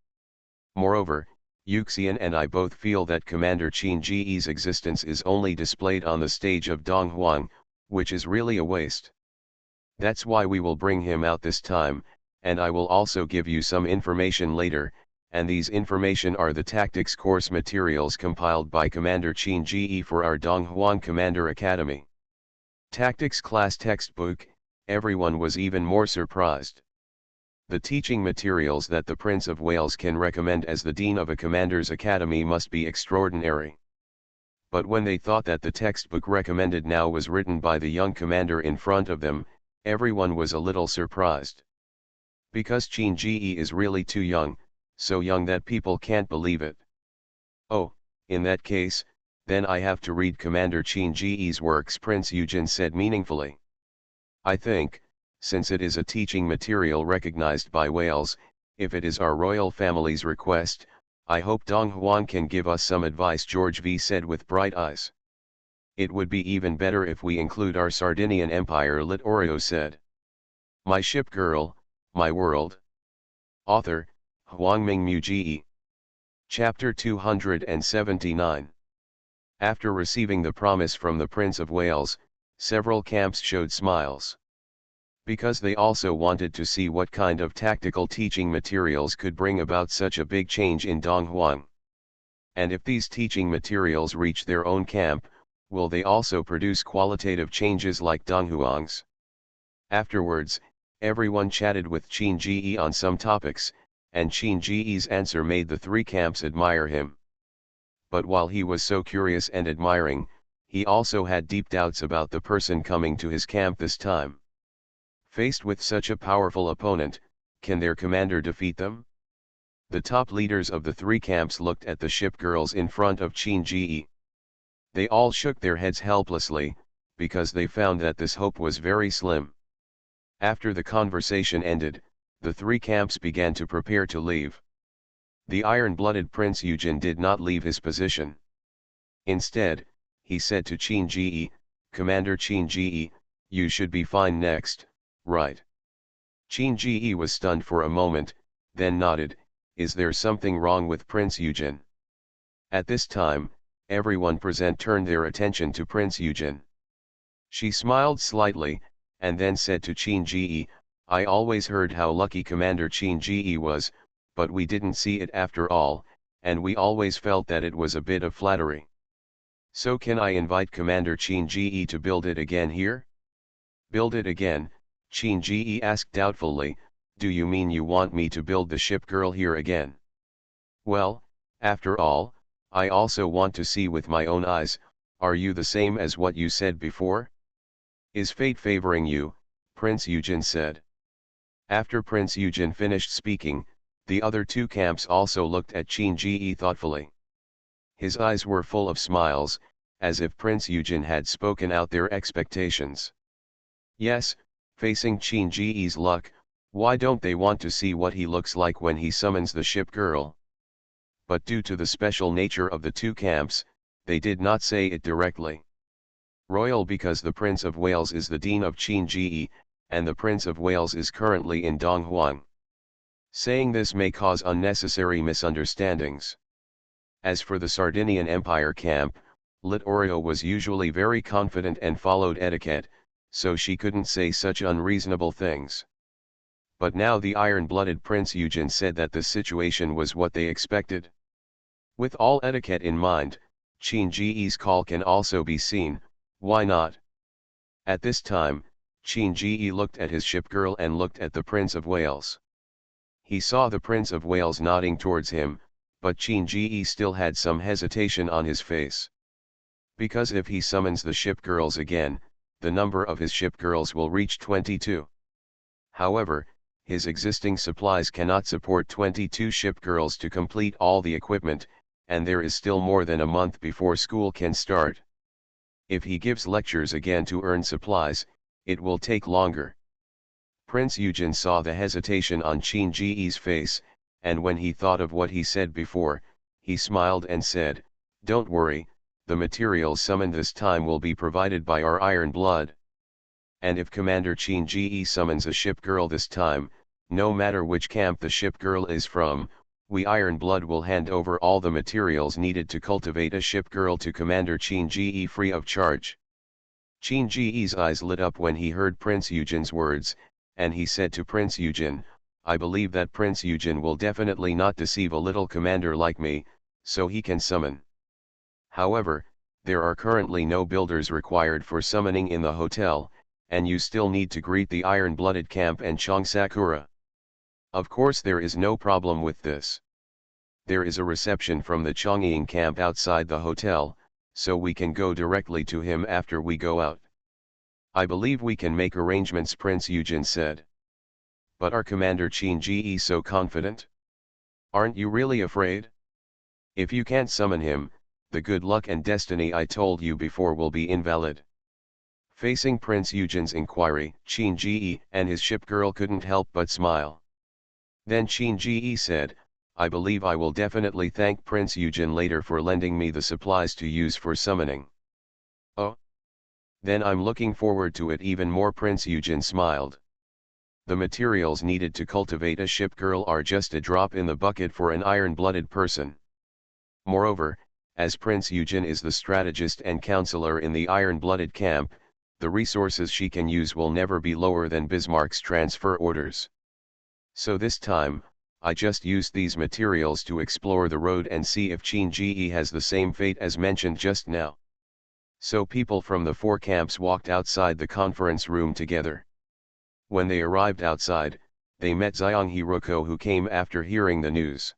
Moreover, Yuxian and I both feel that Commander Qin Ji's existence is only displayed on the stage of Dong Huang, which is really a waste. That's why we will bring him out this time, and I will also give you some information later, and these information are the tactics course materials compiled by Commander Qin Ji for our Dong Huang Commander Academy. Tactics class textbook. Everyone was even more surprised. The teaching materials that the Prince of Wales can recommend as the Dean of a Commander's Academy must be extraordinary. But when they thought that the textbook recommended now was written by the young commander in front of them, everyone was a little surprised. Because Qin Ji is really too young, so young that people can't believe it. Oh, in that case, then I have to read Commander Qin Ji's works, Prince Yujin said meaningfully. I think, since it is a teaching material recognized by Wales, if it is our royal family's request, I hope Dong Huang can give us some advice, George V said with bright eyes. It would be even better if we include our Sardinian Empire, Lit Oreo said. My Ship Girl, My World. Author, Huangming Mu. Chapter 279. After receiving the promise from the Prince of Wales, several camps showed smiles. Because they also wanted to see what kind of tactical teaching materials could bring about such a big change in Dong Huang. And if these teaching materials reach their own camp, will they also produce qualitative changes like Dong Huang's? Afterwards, everyone chatted with Qin Ji on some topics, and Qin Ji's answer made the three camps admire him. But while he was so curious and admiring, he also had deep doubts about the person coming to his camp this time. Faced with such a powerful opponent, can their commander defeat them? The top leaders of the three camps looked at the ship girls in front of Qin Ji. They all shook their heads helplessly, because they found that this hope was very slim. After the conversation ended, the three camps began to prepare to leave. The iron-blooded Prince Yujin did not leave his position. Instead, he said to Qin Ji, "Commander Qin Ji, you should be fine next, right?" Qin Ji was stunned for a moment, then nodded. Is there something wrong with Prince Yujin? At this time, everyone present turned their attention to Prince Yujin. She smiled slightly, and then said to Qin Ji, "I always heard how lucky Commander Qin Ji was, but we didn't see it after all, and we always felt that it was a bit of flattery. So can I invite Commander Qin Ji to build it again here?" "Build it again?" Qin Ji asked doubtfully. "Do you mean you want me to build the ship girl here again?" "Well, after all, I also want to see with my own eyes. Are you the same as what you said before?" "Is fate favoring you?" Prince Yujin said. After Prince Yujin finished speaking, the other two camps also looked at Qin Ji thoughtfully. His eyes were full of smiles, as if Prince Yujin had spoken out their expectations. Yes, facing Qin Ji's luck, why don't they want to see what he looks like when he summons the ship girl? But due to the special nature of the two camps, they did not say it directly. Royal because the Prince of Wales is the Dean of Qin Ji, and the Prince of Wales is currently in Dong Huang. Saying this may cause unnecessary misunderstandings. As for the Sardinian Empire camp, Littorio was usually very confident and followed etiquette, so she couldn't say such unreasonable things. But now the iron-blooded Prince Eugen said that the situation was what they expected. With all etiquette in mind, Qin Ji's call can also be seen, why not? At this time, Qin Ji looked at his shipgirl and looked at the Prince of Wales. He saw the Prince of Wales nodding towards him, but Qin Ji still had some hesitation on his face. Because if he summons the shipgirls again, the number of his shipgirls will reach 22. However, his existing supplies cannot support 22 shipgirls to complete all the equipment, and there is still more than a month before school can start. If he gives lectures again to earn supplies, it will take longer. Prince Eugen saw the hesitation on Qin Ji's face, and when he thought of what he said before, he smiled and said, "Don't worry, the materials summoned this time will be provided by our iron blood. And if Commander Qin Ji summons a shipgirl this time, no matter which camp the shipgirl is from, we iron blood will hand over all the materials needed to cultivate a shipgirl to Commander Qin Ji free of charge." Qin Ji's eyes lit up when he heard Prince Eugen's words, and he said to Prince Eugen, "I believe that Prince Eugen will definitely not deceive a little commander like me, so he can summon. However, there are currently no builders required for summoning in the hotel, and you still need to greet the iron-blooded camp and Chongsakura. Of course there is no problem with this. There is a reception from the Chongying camp outside the hotel, so we can go directly to him after we go out. I believe we can make arrangements," Prince Eugen said. "But are Commander Qin Ji so confident? Aren't you really afraid? If you can't summon him, the good luck and destiny I told you before will be invalid." Facing Prince Eugen's inquiry, Qin Ji and his shipgirl couldn't help but smile. Then Qin Ji said, "I believe I will definitely thank Prince Eugen later for lending me the supplies to use for summoning." "Oh? Then I'm looking forward to it even more," Prince Eugen smiled. The materials needed to cultivate a shipgirl are just a drop in the bucket for an iron-blooded person. Moreover, as Prince Eugen is the strategist and counselor in the iron-blooded camp, the resources she can use will never be lower than Bismarck's transfer orders. So this time, I just used these materials to explore the road and see if Qin Ji has the same fate as mentioned just now. So people from the four camps walked outside the conference room together. When they arrived outside, they met Xiang Hiroko, who came after hearing the news.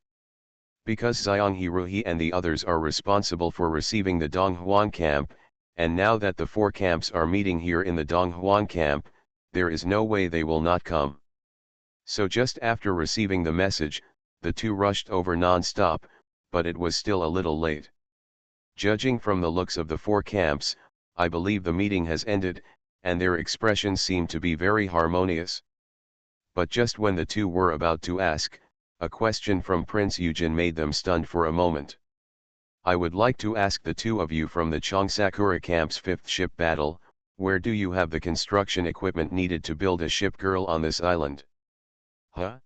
Because Xiang Hirohi and the others are responsible for receiving the Donghuan camp, and now that the four camps are meeting here in the Donghuan camp, there is no way they will not come. So just after receiving the message, the two rushed over non-stop, but it was still a little late. Judging from the looks of the four camps, I believe the meeting has ended, and their expressions seem to be very harmonious. But just when the two were about to ask, a question from Prince Eugen made them stunned for a moment. "I would like to ask the two of you from the Chongsakura camp's 5th ship battle, where do you have the construction equipment needed to build a shipgirl on this island?" "Huh?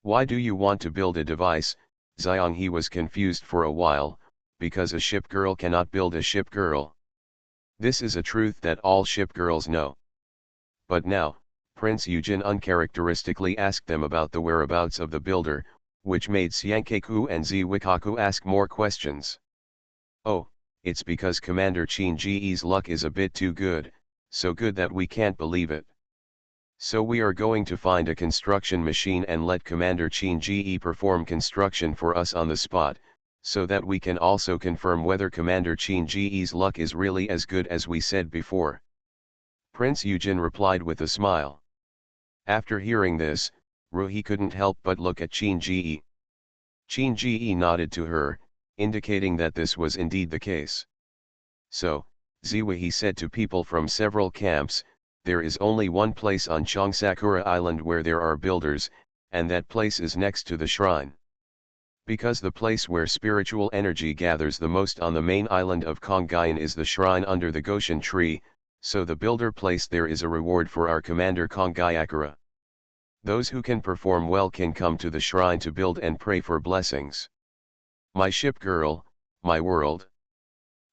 Why do you want to build a device?" Xiang He was confused for a while, because a shipgirl cannot build a shipgirl. This is a truth that all shipgirls know. But now, Prince Eugen uncharacteristically asked them about the whereabouts of the builder, which made Xiankeku and Ziwikaku ask more questions. "Oh, it's because Commander Qin Ji's luck is a bit too good, so good that we can't believe it. So we are going to find a construction machine and let Commander Qin Ji perform construction for us on the spot, so that we can also confirm whether Commander Qin Ji's luck is really as good as we said before." Prince Eugen replied with a smile. After hearing this, Ruhi couldn't help but look at Qin Ji. Qin Ji nodded to her, indicating that this was indeed the case. "So, Ziwa," he said to people from several camps, "there is only one place on Chongsakura Island where there are builders, and that place is next to the shrine. Because the place where spiritual energy gathers the most on the main island of Kongayan is the shrine under the Goshen tree, so the builder place there is a reward for our commander Kongayakura." Those who can perform well can come to the shrine to build and pray for blessings. My Ship Girl, My World.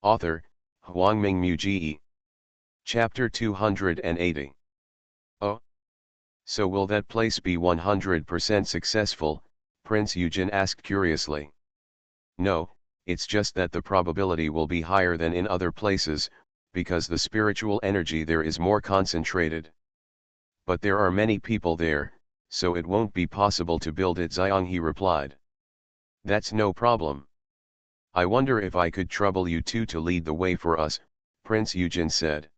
Author, Huangming Muji. Chapter 280. Oh. So will that place be 100% successful? Prince Eugen asked curiously. No, it's just that the probability will be higher than in other places, because the spiritual energy there is more concentrated. But there are many people there, so it won't be possible to build it, Xianghe replied. That's no problem. I wonder if I could trouble you two to lead the way for us, Prince Eugen said.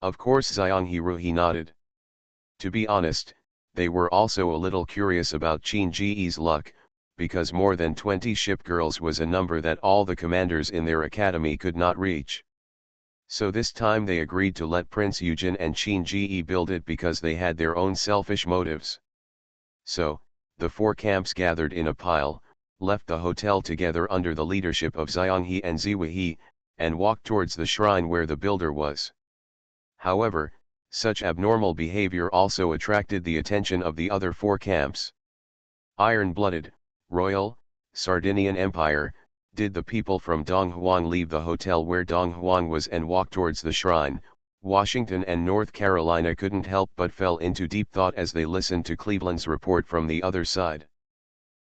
Of course, Xianghe Ruhi nodded. To be honest, they were also a little curious about Qin Ji's luck, because more than 20 ship girls was a number that all the commanders in their academy could not reach. So this time they agreed to let Prince Eugen and Qin Ji build it because they had their own selfish motives. So, the four camps gathered in a pile, left the hotel together under the leadership of Xianghe and Ziwei, and walked towards the shrine where the builder was. However, such abnormal behavior also attracted the attention of the other four camps. Iron-blooded, royal, Sardinian Empire, did the people from Donghuang leave the hotel where Donghuang was and walk towards the shrine? Washington and North Carolina couldn't help but fell into deep thought as they listened to Cleveland's report from the other side.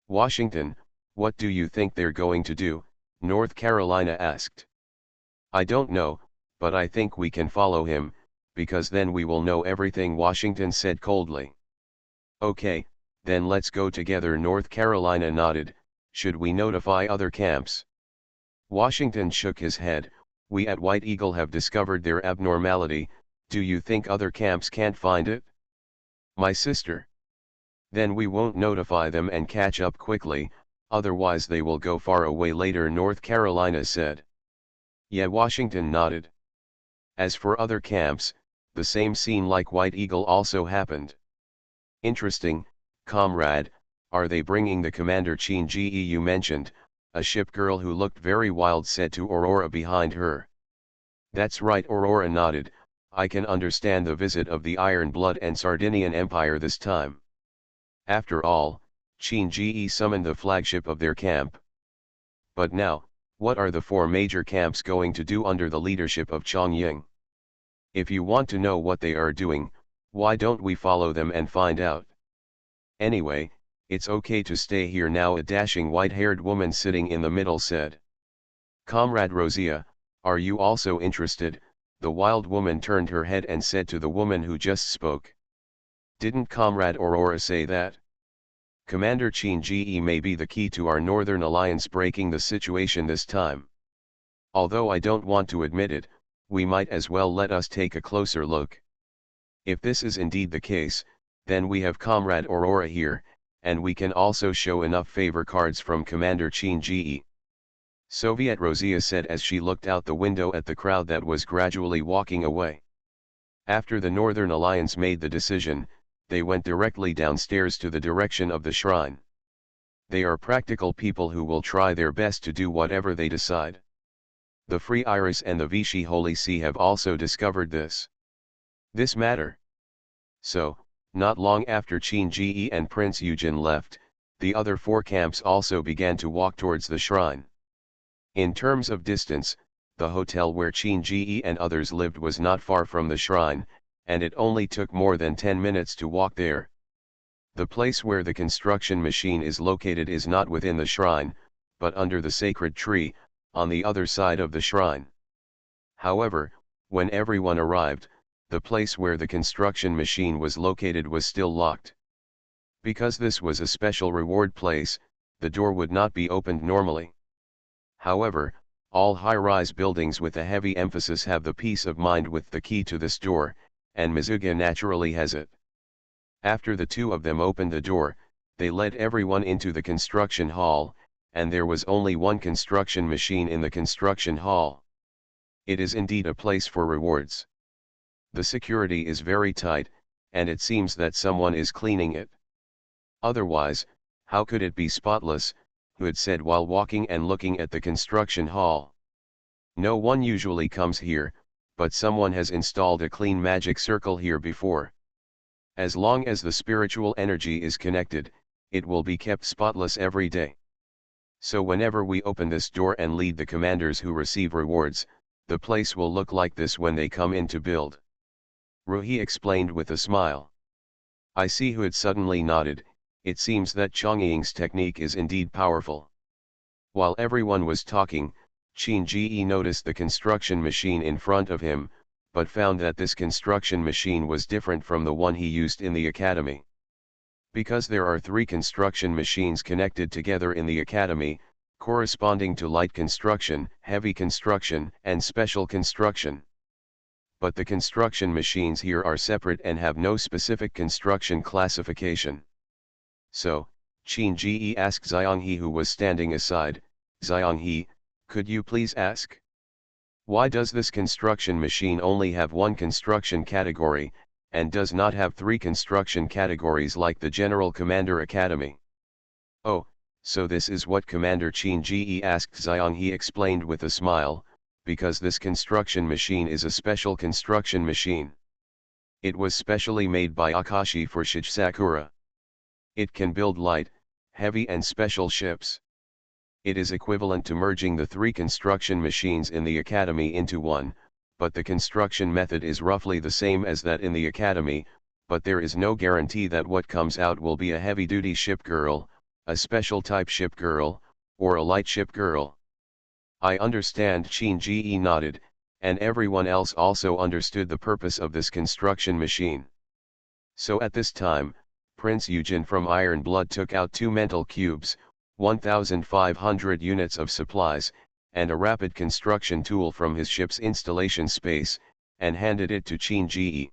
Washington, what do you think they're going to do? North Carolina asked. I don't know, but I think we can follow him, because then we will know everything, Washington said coldly. Okay, then let's go together, North Carolina nodded. Should we notify other camps? Washington shook his head. We at White Eagle have discovered their abnormality. Do you think other camps can't find it? My sister. Then we won't notify them and catch up quickly, otherwise they will go far away later, North Carolina said. Yeah, Washington nodded. As for other camps, the same scene like White Eagle also happened. Interesting, comrade. Are they bringing the commander Qin Ji you mentioned? A ship girl who looked very wild said to Aurora behind her. That's right, Aurora nodded. I can understand the visit of the Iron Blood and Sardinian Empire this time. After all, Qin Ji summoned the flagship of their camp. But now, what are the four major camps going to do under the leadership of Chong Ying? If you want to know what they are doing, why don't we follow them and find out? Anyway, it's okay to stay here now, a dashing white-haired woman sitting in the middle said. Comrade Rosia, are you also interested? The wild woman turned her head and said to the woman who just spoke. Didn't Comrade Aurora say that? Commander Qin Ji may be the key to our Northern Alliance breaking the situation this time. Although I don't want to admit it, we might as well let us take a closer look. If this is indeed the case, then we have Comrade Aurora here, and we can also show enough favor cards from Commander Qin Ji. Soviet Rosia said as she looked out the window at the crowd that was gradually walking away. After the Northern Alliance made the decision, they went directly downstairs to the direction of the shrine. They are practical people who will try their best to do whatever they decide. The Free Iris and the Vichy Holy See have also discovered this matter. So, not long after Qin Ji and Prince Eugen left, the other four camps also began to walk towards the shrine. In terms of distance, the hotel where Qin Ji and others lived was not far from the shrine, and it only took more than 10 minutes to walk there. The place where the construction machine is located is not within the shrine, but under the sacred tree, on the other side of the shrine. However, when everyone arrived, the place where the construction machine was located was still locked. Because this was a special reward place, the door would not be opened normally. However, all high-rise buildings with a heavy emphasis have the peace of mind with the key to this door, and Mizuga naturally has it. After the two of them opened the door, they led everyone into the construction hall, and there was only one construction machine in the construction hall. It is indeed a place for rewards. The security is very tight, and it seems that someone is cleaning it. Otherwise, how could it be spotless? Hood said while walking and looking at the construction hall. No one usually comes here, but someone has installed a clean magic circle here before. As long as the spiritual energy is connected, it will be kept spotless every day. So whenever we open this door and lead the commanders who receive rewards, the place will look like this when they come in to build. Ruhi explained with a smile. I see who had suddenly nodded. It seems that Chongying's technique is indeed powerful. While everyone was talking, Qin Ji noticed the construction machine in front of him, but found that this construction machine was different from the one he used in the academy. Because there are 3 construction machines connected together in the academy, corresponding to light construction, heavy construction, and special construction. But the construction machines here are separate and have no specific construction classification. So, Qin Ji asked Xianghe, who was standing aside, Xianghe, could you please ask? Why does this construction machine only have 1 construction category, and does not have 3 construction categories like the General Commander Academy? Oh, so this is what Commander Qin Ji asked. Xianghe explained with a smile, because this construction machine is a special construction machine. It was specially made by Akashi for Shichsakura. It can build light, heavy and special ships. It is equivalent to merging the 3 construction machines in the academy into one, but the construction method is roughly the same as that in the academy, but there is no guarantee that what comes out will be a heavy-duty ship girl, a special type ship girl, or a light ship girl. I understand. Qin Ji nodded, and everyone else also understood the purpose of this construction machine. So at this time, Prince Eugen from Iron Blood took out 2 mental cubes, 1,500 units of supplies, and a rapid construction tool from his ship's installation space, and handed it to Qin Ji.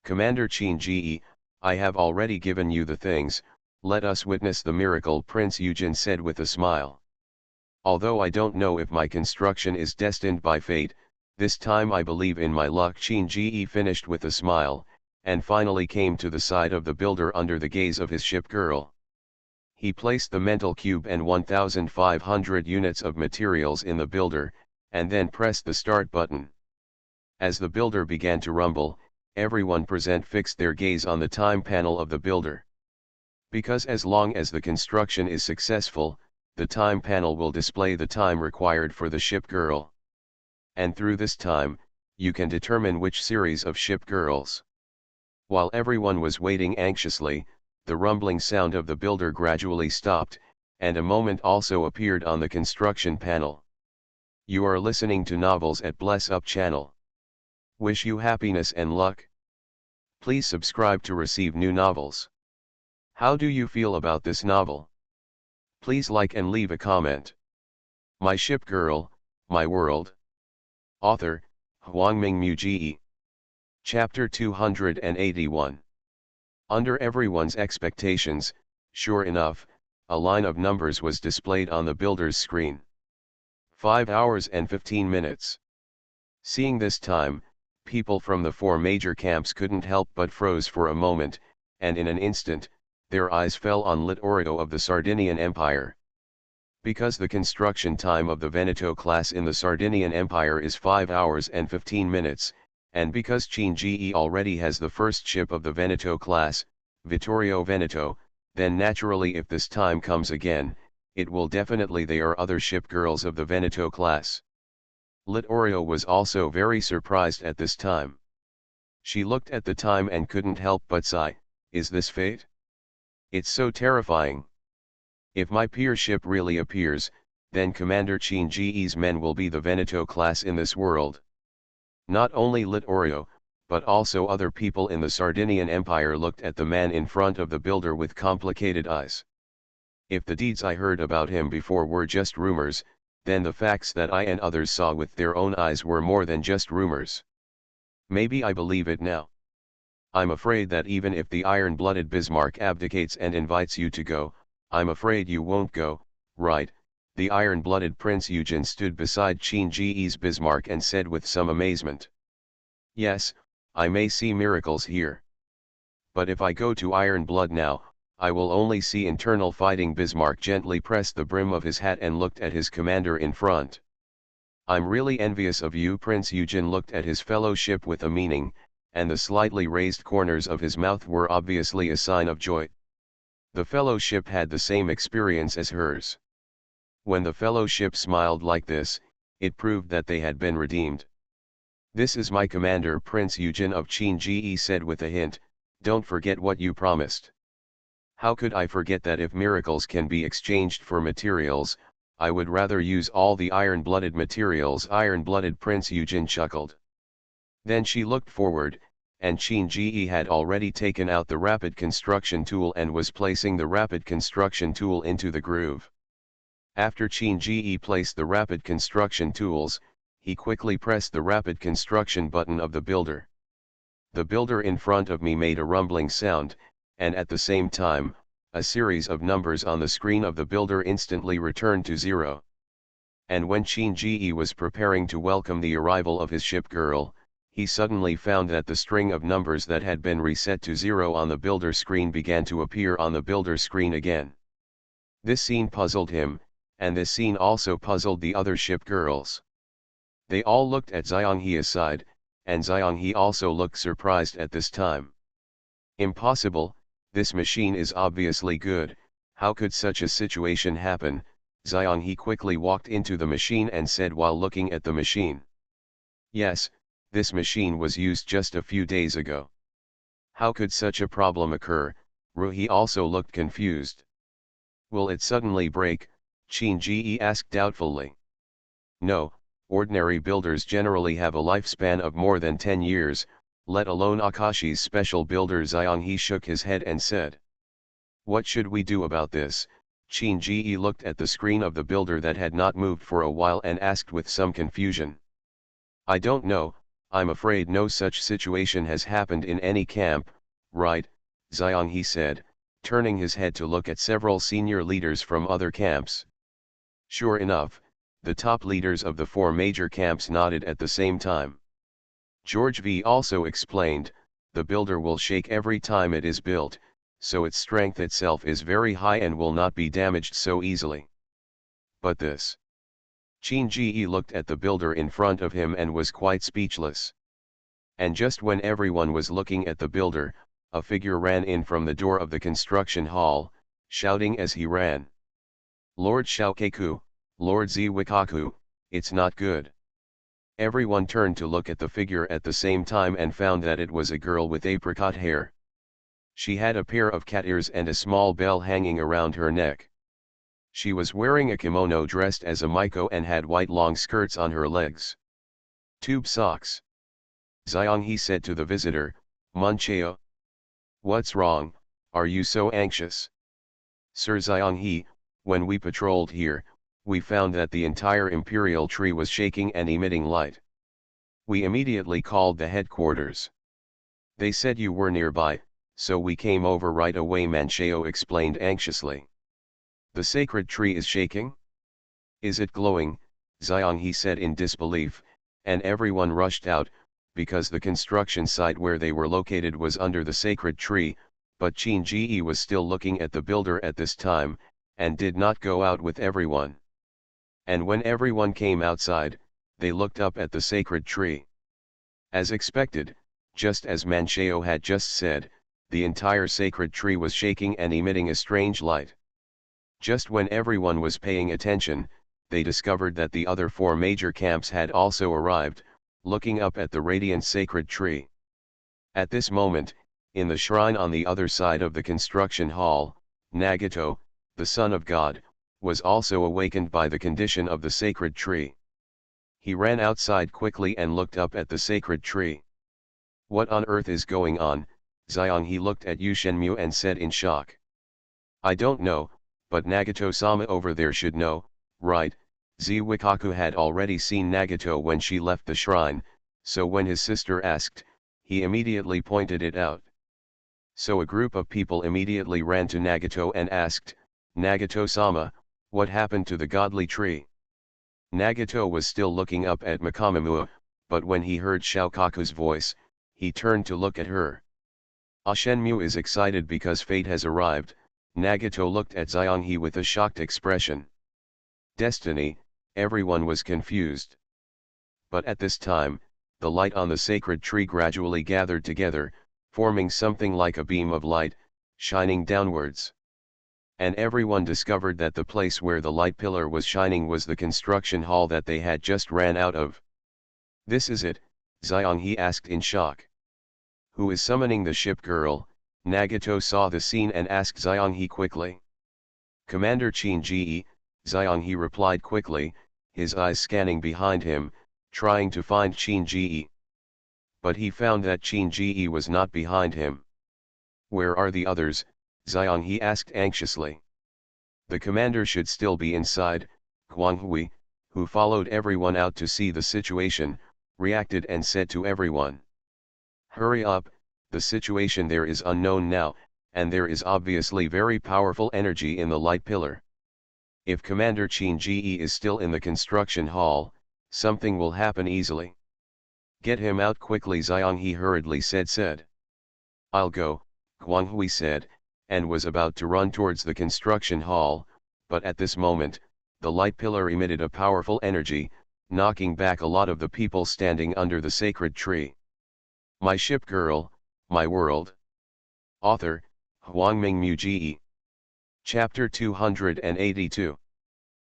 Commander Qin Ji, I have already given you the things, let us witness the miracle, Prince Eugen said with a smile. Although I don't know if my construction is destined by fate, this time I believe in my luck. Qin Ji finished with a smile, and finally came to the side of the builder under the gaze of his ship girl. He placed the mental cube and 1,500 units of materials in the builder, and then pressed the start button. As the builder began to rumble, everyone present fixed their gaze on the time panel of the builder. Because as long as the construction is successful, the time panel will display the time required for the ship girl. And through this time, you can determine which series of ship girls. While everyone was waiting anxiously, the rumbling sound of the builder gradually stopped, and a moment also appeared on the construction panel. You are listening to Novels at Bless Up channel. Wish you happiness and luck. Please subscribe to receive new novels. How do you feel about this novel? Please like and leave a comment. My Ship Girl, My World. Author, Huangming Muji. Chapter 281. Under everyone's expectations, sure enough, a line of numbers was displayed on the builder's screen. 5 hours and 15 minutes. Seeing this time, people from the 4 major camps couldn't help but froze for a moment, and in an instant, their eyes fell on Littorio of the Sardinian Empire. Because the construction time of the Veneto class in the Sardinian Empire is 5 hours and 15 minutes, and because Qin Ji already has the first ship of the Veneto class, Vittorio Veneto, then naturally if this time comes again, it will definitely they are other ship girls of the Veneto class. Littorio was also very surprised at this time. She looked at the time and couldn't help but sigh, is this fate? It's so terrifying. If my peer ship really appears, then Commander Qin Ji's men will be the Veneto class in this world. Not only Littorio, but also other people in the Sardinian Empire looked at the man in front of the builder with complicated eyes. If the deeds I heard about him before were just rumors, then the facts that I and others saw with their own eyes were more than just rumors. Maybe I believe it now. I'm afraid that even if the iron-blooded Bismarck abdicates and invites you to go, I'm afraid you won't go, right? The iron-blooded Prince Eugen stood beside Qin Ji's Bismarck and said with some amazement. Yes, I may see miracles here. But if I go to Iron Blood now, I will only see internal fighting. Bismarck gently pressed the brim of his hat and looked at his commander in front. I'm really envious of you. Prince Eugen looked at his fellow ship with a meaning, and the slightly raised corners of his mouth were obviously a sign of joy. The fellowship had the same experience as hers. When the fellowship smiled like this, it proved that they had been redeemed. "This is my commander Prince Eugen of Qin-Ge said with a hint, "Don't forget what you promised." "How could I forget that? If miracles can be exchanged for materials, I would rather use all the iron-blooded materials." Iron-blooded, Prince Eugen chuckled. Then she looked forward, and Qin-Ge had already taken out the rapid construction tool and was placing the rapid construction tool into the groove. After Qin-Ge placed the rapid construction tools, he quickly pressed the rapid construction button of the builder. The builder in front of me made a rumbling sound, and at the same time, a series of numbers on the screen of the builder instantly returned to 0. And when Qin-Ge was preparing to welcome the arrival of his ship girl, he suddenly found that the string of numbers that had been reset to 0 on the builder screen began to appear on the builder screen again. This scene puzzled him, and this scene also puzzled the other ship girls. They all looked at Xianghe aside, and Xianghe also looked surprised at this time. "Impossible, this machine is obviously good, how could such a situation happen?" Xianghe quickly walked into the machine and said while looking at the machine. "Yes, this machine was used just a few days ago. How could such a problem occur?" Ruhi also looked confused. "Will it suddenly break?" Qin-Ge asked doubtfully. "No, ordinary builders generally have a lifespan of more than 10 years, let alone Akashi's special builder." Xianghe shook his head and said. "What should we do about this?" Qin-Ge looked at the screen of the builder that had not moved for a while and asked with some confusion. "I don't know, I'm afraid no such situation has happened in any camp, right?" Xianghe said, turning his head to look at several senior leaders from other camps. Sure enough, the top leaders of the 4 major camps nodded at the same time. George V also explained, "The builder will shake every time it is built, so its strength itself is very high and will not be damaged so easily." "But this..." Qin-Ge looked at the builder in front of him and was quite speechless. And just when everyone was looking at the builder, a figure ran in from the door of the construction hall, shouting as he ran, "Lord Xiaokeku, Lord Ziwikaku, it's not good." Everyone turned to look at the figure at the same time and found that it was a girl with apricot hair. She had a pair of cat ears and a small bell hanging around her neck. She was wearing a kimono dressed as a Miko and had white long skirts on her legs. "Tube socks." Xianghe said to the visitor, "Muncheo. What's wrong, are you so anxious?" "Sir Xianghe, when we patrolled here, we found that the entire imperial tree was shaking and emitting light. We immediately called the headquarters. They said you were nearby, so we came over right away." Mancheo explained anxiously. "The sacred tree is shaking? Is it glowing?" Xianghe said in disbelief, and everyone rushed out, because the construction site where they were located was under the sacred tree, but Qin-Ge was still looking at the builder at this time, and did not go out with everyone. And when everyone came outside, they looked up at the sacred tree. As expected, just as Mancheo had just said, the entire sacred tree was shaking and emitting a strange light. Just when everyone was paying attention, they discovered that the other 4 major camps had also arrived, looking up at the radiant sacred tree. At this moment, in the shrine on the other side of the construction hall, Nagato, the son of God, was also awakened by the condition of the sacred tree. He ran outside quickly and looked up at the sacred tree. "What on earth is going on?" Xianghe looked at Yushenmu and said in shock. "I don't know, but Nagato-sama over there should know, right?" Ziwikaku had already seen Nagato when she left the shrine, so when his sister asked, he immediately pointed it out. So a group of people immediately ran to Nagato and asked, "Nagato-sama, what happened to the godly tree?" Nagato was still looking up at Makamamua, but when he heard Xiaokaku's voice, he turned to look at her. "Shenmu is excited because fate has arrived." Nagato looked at Xianghe with a shocked expression. "Destiny," everyone was confused. But at this time, the light on the sacred tree gradually gathered together, forming something like a beam of light, shining downwards. And everyone discovered that the place where the light pillar was shining was the construction hall that they had just ran out of. "This is it," Xianghe asked in shock. "Who is summoning the ship girl?" Nagato saw the scene and asked Xianghe quickly. "Commander Qin-ji," Xianghe replied quickly, his eyes scanning behind him, trying to find Qin-ji. But he found that Qin-ji was not behind him. "Where are the others?" Xianghe asked anxiously. "The commander should still be inside," Guanghui, who followed everyone out to see the situation, reacted and said to everyone. "Hurry up, the situation there is unknown now, and there is obviously very powerful energy in the light pillar. If Commander Qin-ji is still in the construction hall, something will happen easily. Get him out quickly," Xianghe hurriedly said. "I'll go," Guanghui said, and was about to run towards the construction hall, but at this moment, the light pillar emitted a powerful energy, knocking back a lot of the people standing under the sacred tree. My Ship Girl, My World. Author, Huangming Muji. Chapter 282.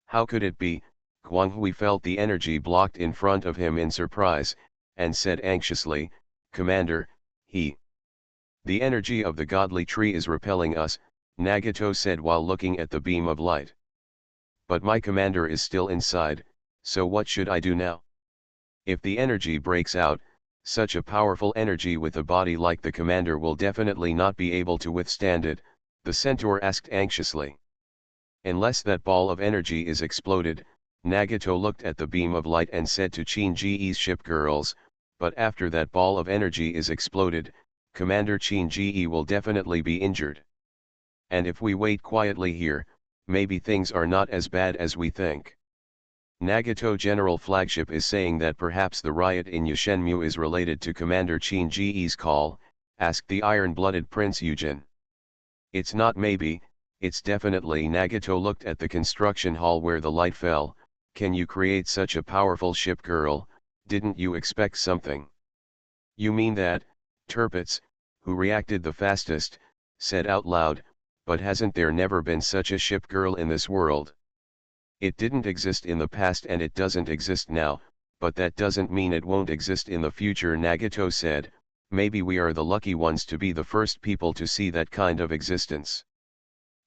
How could it be? Guanghui felt the energy blocked in front of him in surprise, and said anxiously, "Commander, the energy of the godly tree is repelling us," Nagato said while looking at the beam of light. "But my commander is still inside, so what should I do now? If the energy breaks out, such a powerful energy with a body like the commander will definitely not be able to withstand it," the centaur asked anxiously. "Unless that ball of energy is exploded," Nagato looked at the beam of light and said to Qin-ji's ship girls, "but after that ball of energy is exploded, Commander Qin-ji will definitely be injured. And if we wait quietly here, maybe things are not as bad as we think. Nagato General Flagship is saying that perhaps the riot in Yushenmu is related to Commander Qin-ji's call," asked the iron-blooded Prince Yujin. "It's not maybe, it's definitely." Nagato looked at the construction hall where the light fell. "Can you create such a powerful ship girl? Didn't you expect something?" "You mean that?" Tirpitz, who reacted the fastest, said out loud, "But hasn't there never been such a ship girl in this world? It didn't exist in the past and it doesn't exist now, but that doesn't mean it won't exist in the future." Nagato said, "Maybe we are the lucky ones to be the first people to see that kind of existence."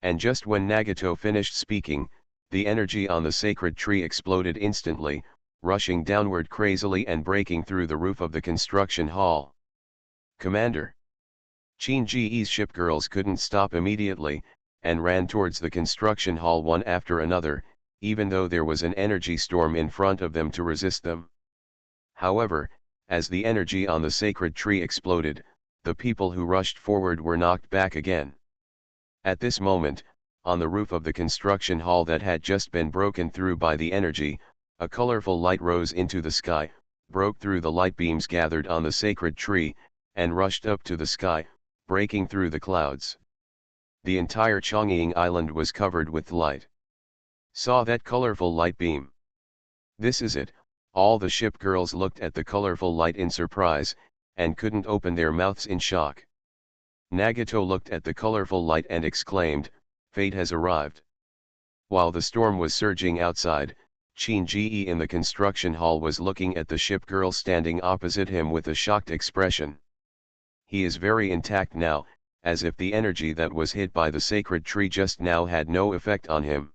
And just when Nagato finished speaking, the energy on the sacred tree exploded instantly, rushing downward crazily and breaking through the roof of the construction hall. "Commander!" Qin-ji's ship girls couldn't stop immediately, and ran towards the construction hall one after another, even though there was an energy storm in front of them to resist them. However, as the energy on the sacred tree exploded, the people who rushed forward were knocked back again. At this moment, on the roof of the construction hall that had just been broken through by the energy, a colorful light rose into the sky, broke through the light beams gathered on the sacred tree, and rushed up to the sky, breaking through the clouds. The entire Chongying Island was covered with light. "Saw that colorful light beam? This is it." All the ship girls looked at the colorful light in surprise, and couldn't open their mouths in shock. Nagato looked at the colorful light and exclaimed, "Fate has arrived." While the storm was surging outside, Qin-ji in the construction hall was looking at the ship girl standing opposite him with a shocked expression. He is very intact now, as if the energy that was hit by the sacred tree just now had no effect on him.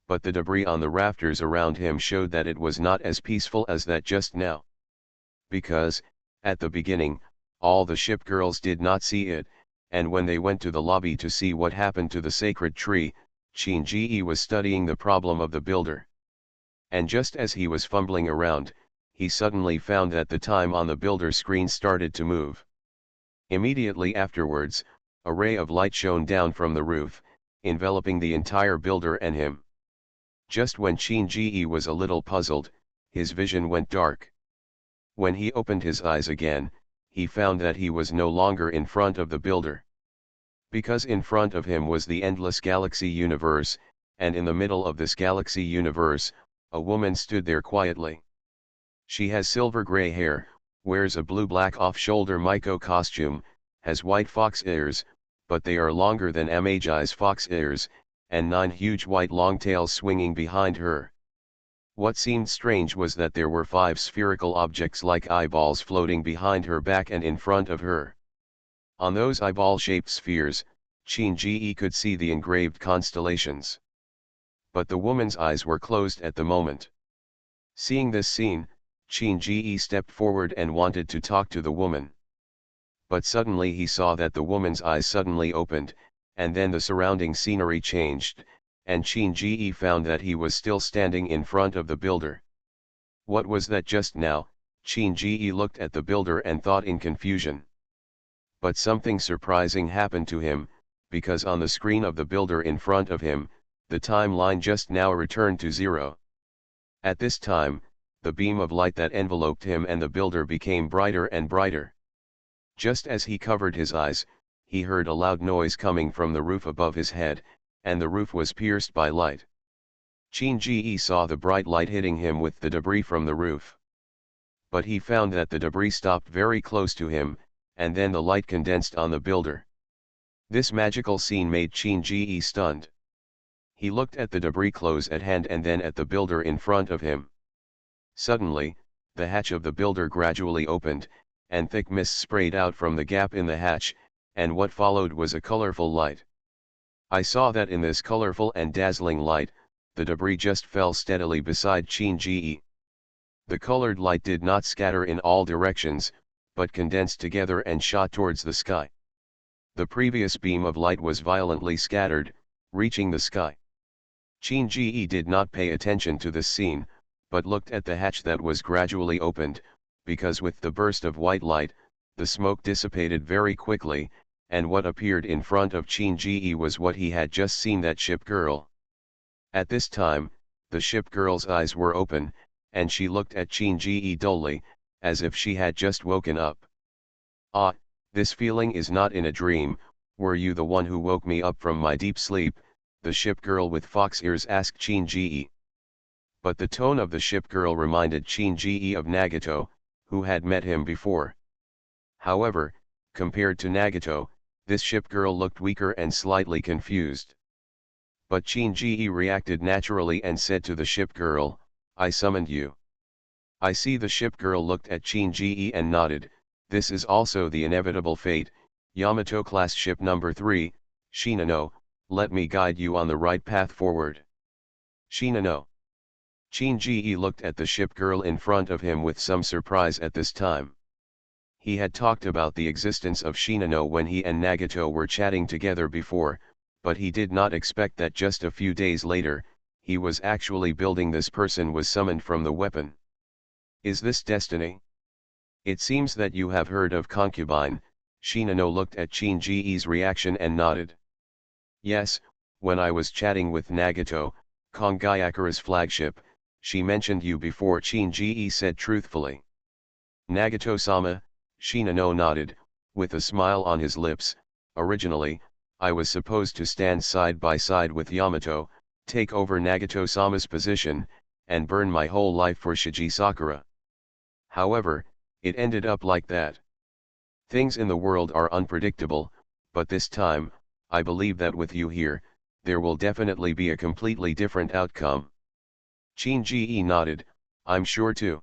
But the debris on the rafters around him showed that it was not as peaceful as that just now. Because, at the beginning, all the ship girls did not see it, and when they went to the lobby to see what happened to the sacred tree, Qin-ji was studying the problem of the builder. And just as he was fumbling around, he suddenly found that the time on the builder screen started to move. Immediately afterwards, a ray of light shone down from the roof, enveloping the entire builder and him. Just when Qin-ji was a little puzzled, his vision went dark. When he opened his eyes again, he found that he was no longer in front of the builder. Because in front of him was the endless galaxy universe, and in the middle of this galaxy universe, a woman stood there quietly. She has silver gray hair, wears a blue-black off-shoulder Miko costume, has white fox ears, but they are longer than Magi's fox ears, and 9 huge white long tails swinging behind her. What seemed strange was that there were 5 spherical objects like eyeballs floating behind her back and in front of her. On those eyeball-shaped spheres, Qin could see the engraved constellations. But the woman's eyes were closed at the moment. Seeing this scene, Qin stepped forward and wanted to talk to the woman. But suddenly he saw that the woman's eyes suddenly opened, and then the surrounding scenery changed, and Qin found that he was still standing in front of the builder. What was that just now? Qin looked at the builder and thought in confusion. But something surprising happened to him, because on the screen of the builder in front of him, the timeline just now returned to 0. At this time, the beam of light that enveloped him and the builder became brighter and brighter. Just as he covered his eyes, he heard a loud noise coming from the roof above his head, and the roof was pierced by light. Qin saw the bright light hitting him with the debris from the roof. But he found that the debris stopped very close to him, and then the light condensed on the builder. This magical scene made Qin stunned. He looked at the debris close at hand and then at the builder in front of him. Suddenly, the hatch of the builder gradually opened, and thick mist sprayed out from the gap in the hatch, and what followed was a colorful light. I saw that in this colorful and dazzling light, the debris just fell steadily beside Qin. The colored light did not scatter in all directions, but condensed together and shot towards the sky. The previous beam of light was violently scattered, reaching the sky. Qin did not pay attention to this scene, but looked at the hatch that was gradually opened, because with the burst of white light, the smoke dissipated very quickly, and what appeared in front of Qin was what he had just seen, that ship girl. At this time, the ship girl's eyes were open, and she looked at Qin dully, as if she had just woken up. "Ah, this feeling is not in a dream. Were you the one who woke me up from my deep sleep?" the ship girl with fox ears asked Qin. But the tone of the ship girl reminded Qin of Nagato, who had met him before. However, compared to Nagato, this ship girl looked weaker and slightly confused. But Qin reacted naturally and said to the ship girl, "I summoned you." I see. The ship girl looked at Qin and nodded. "This is also the inevitable fate, Yamato class ship number 3, Shinano, let me guide you on the right path forward." Shinano. Qin looked at the ship girl in front of him with some surprise at this time. He had talked about the existence of Shinano when he and Nagato were chatting together before, but he did not expect that just a few days later, he was actually building this person was summoned from the weapon. Is this destiny? It seems that you have heard of concubine. Shinano looked at Qin's reaction and nodded. Yes, when I was chatting with Nagato, Kongayakura's flagship, she mentioned you before, Qin said truthfully. Nagato-sama, Shinano nodded, with a smile on his lips. Originally, I was supposed to stand side by side with Yamato, take over Nagato-sama's position, and burn my whole life for Shiji Sakura. However, it ended up like that. Things in the world are unpredictable, but this time, I believe that with you here, there will definitely be a completely different outcome. Qin nodded, I'm sure too.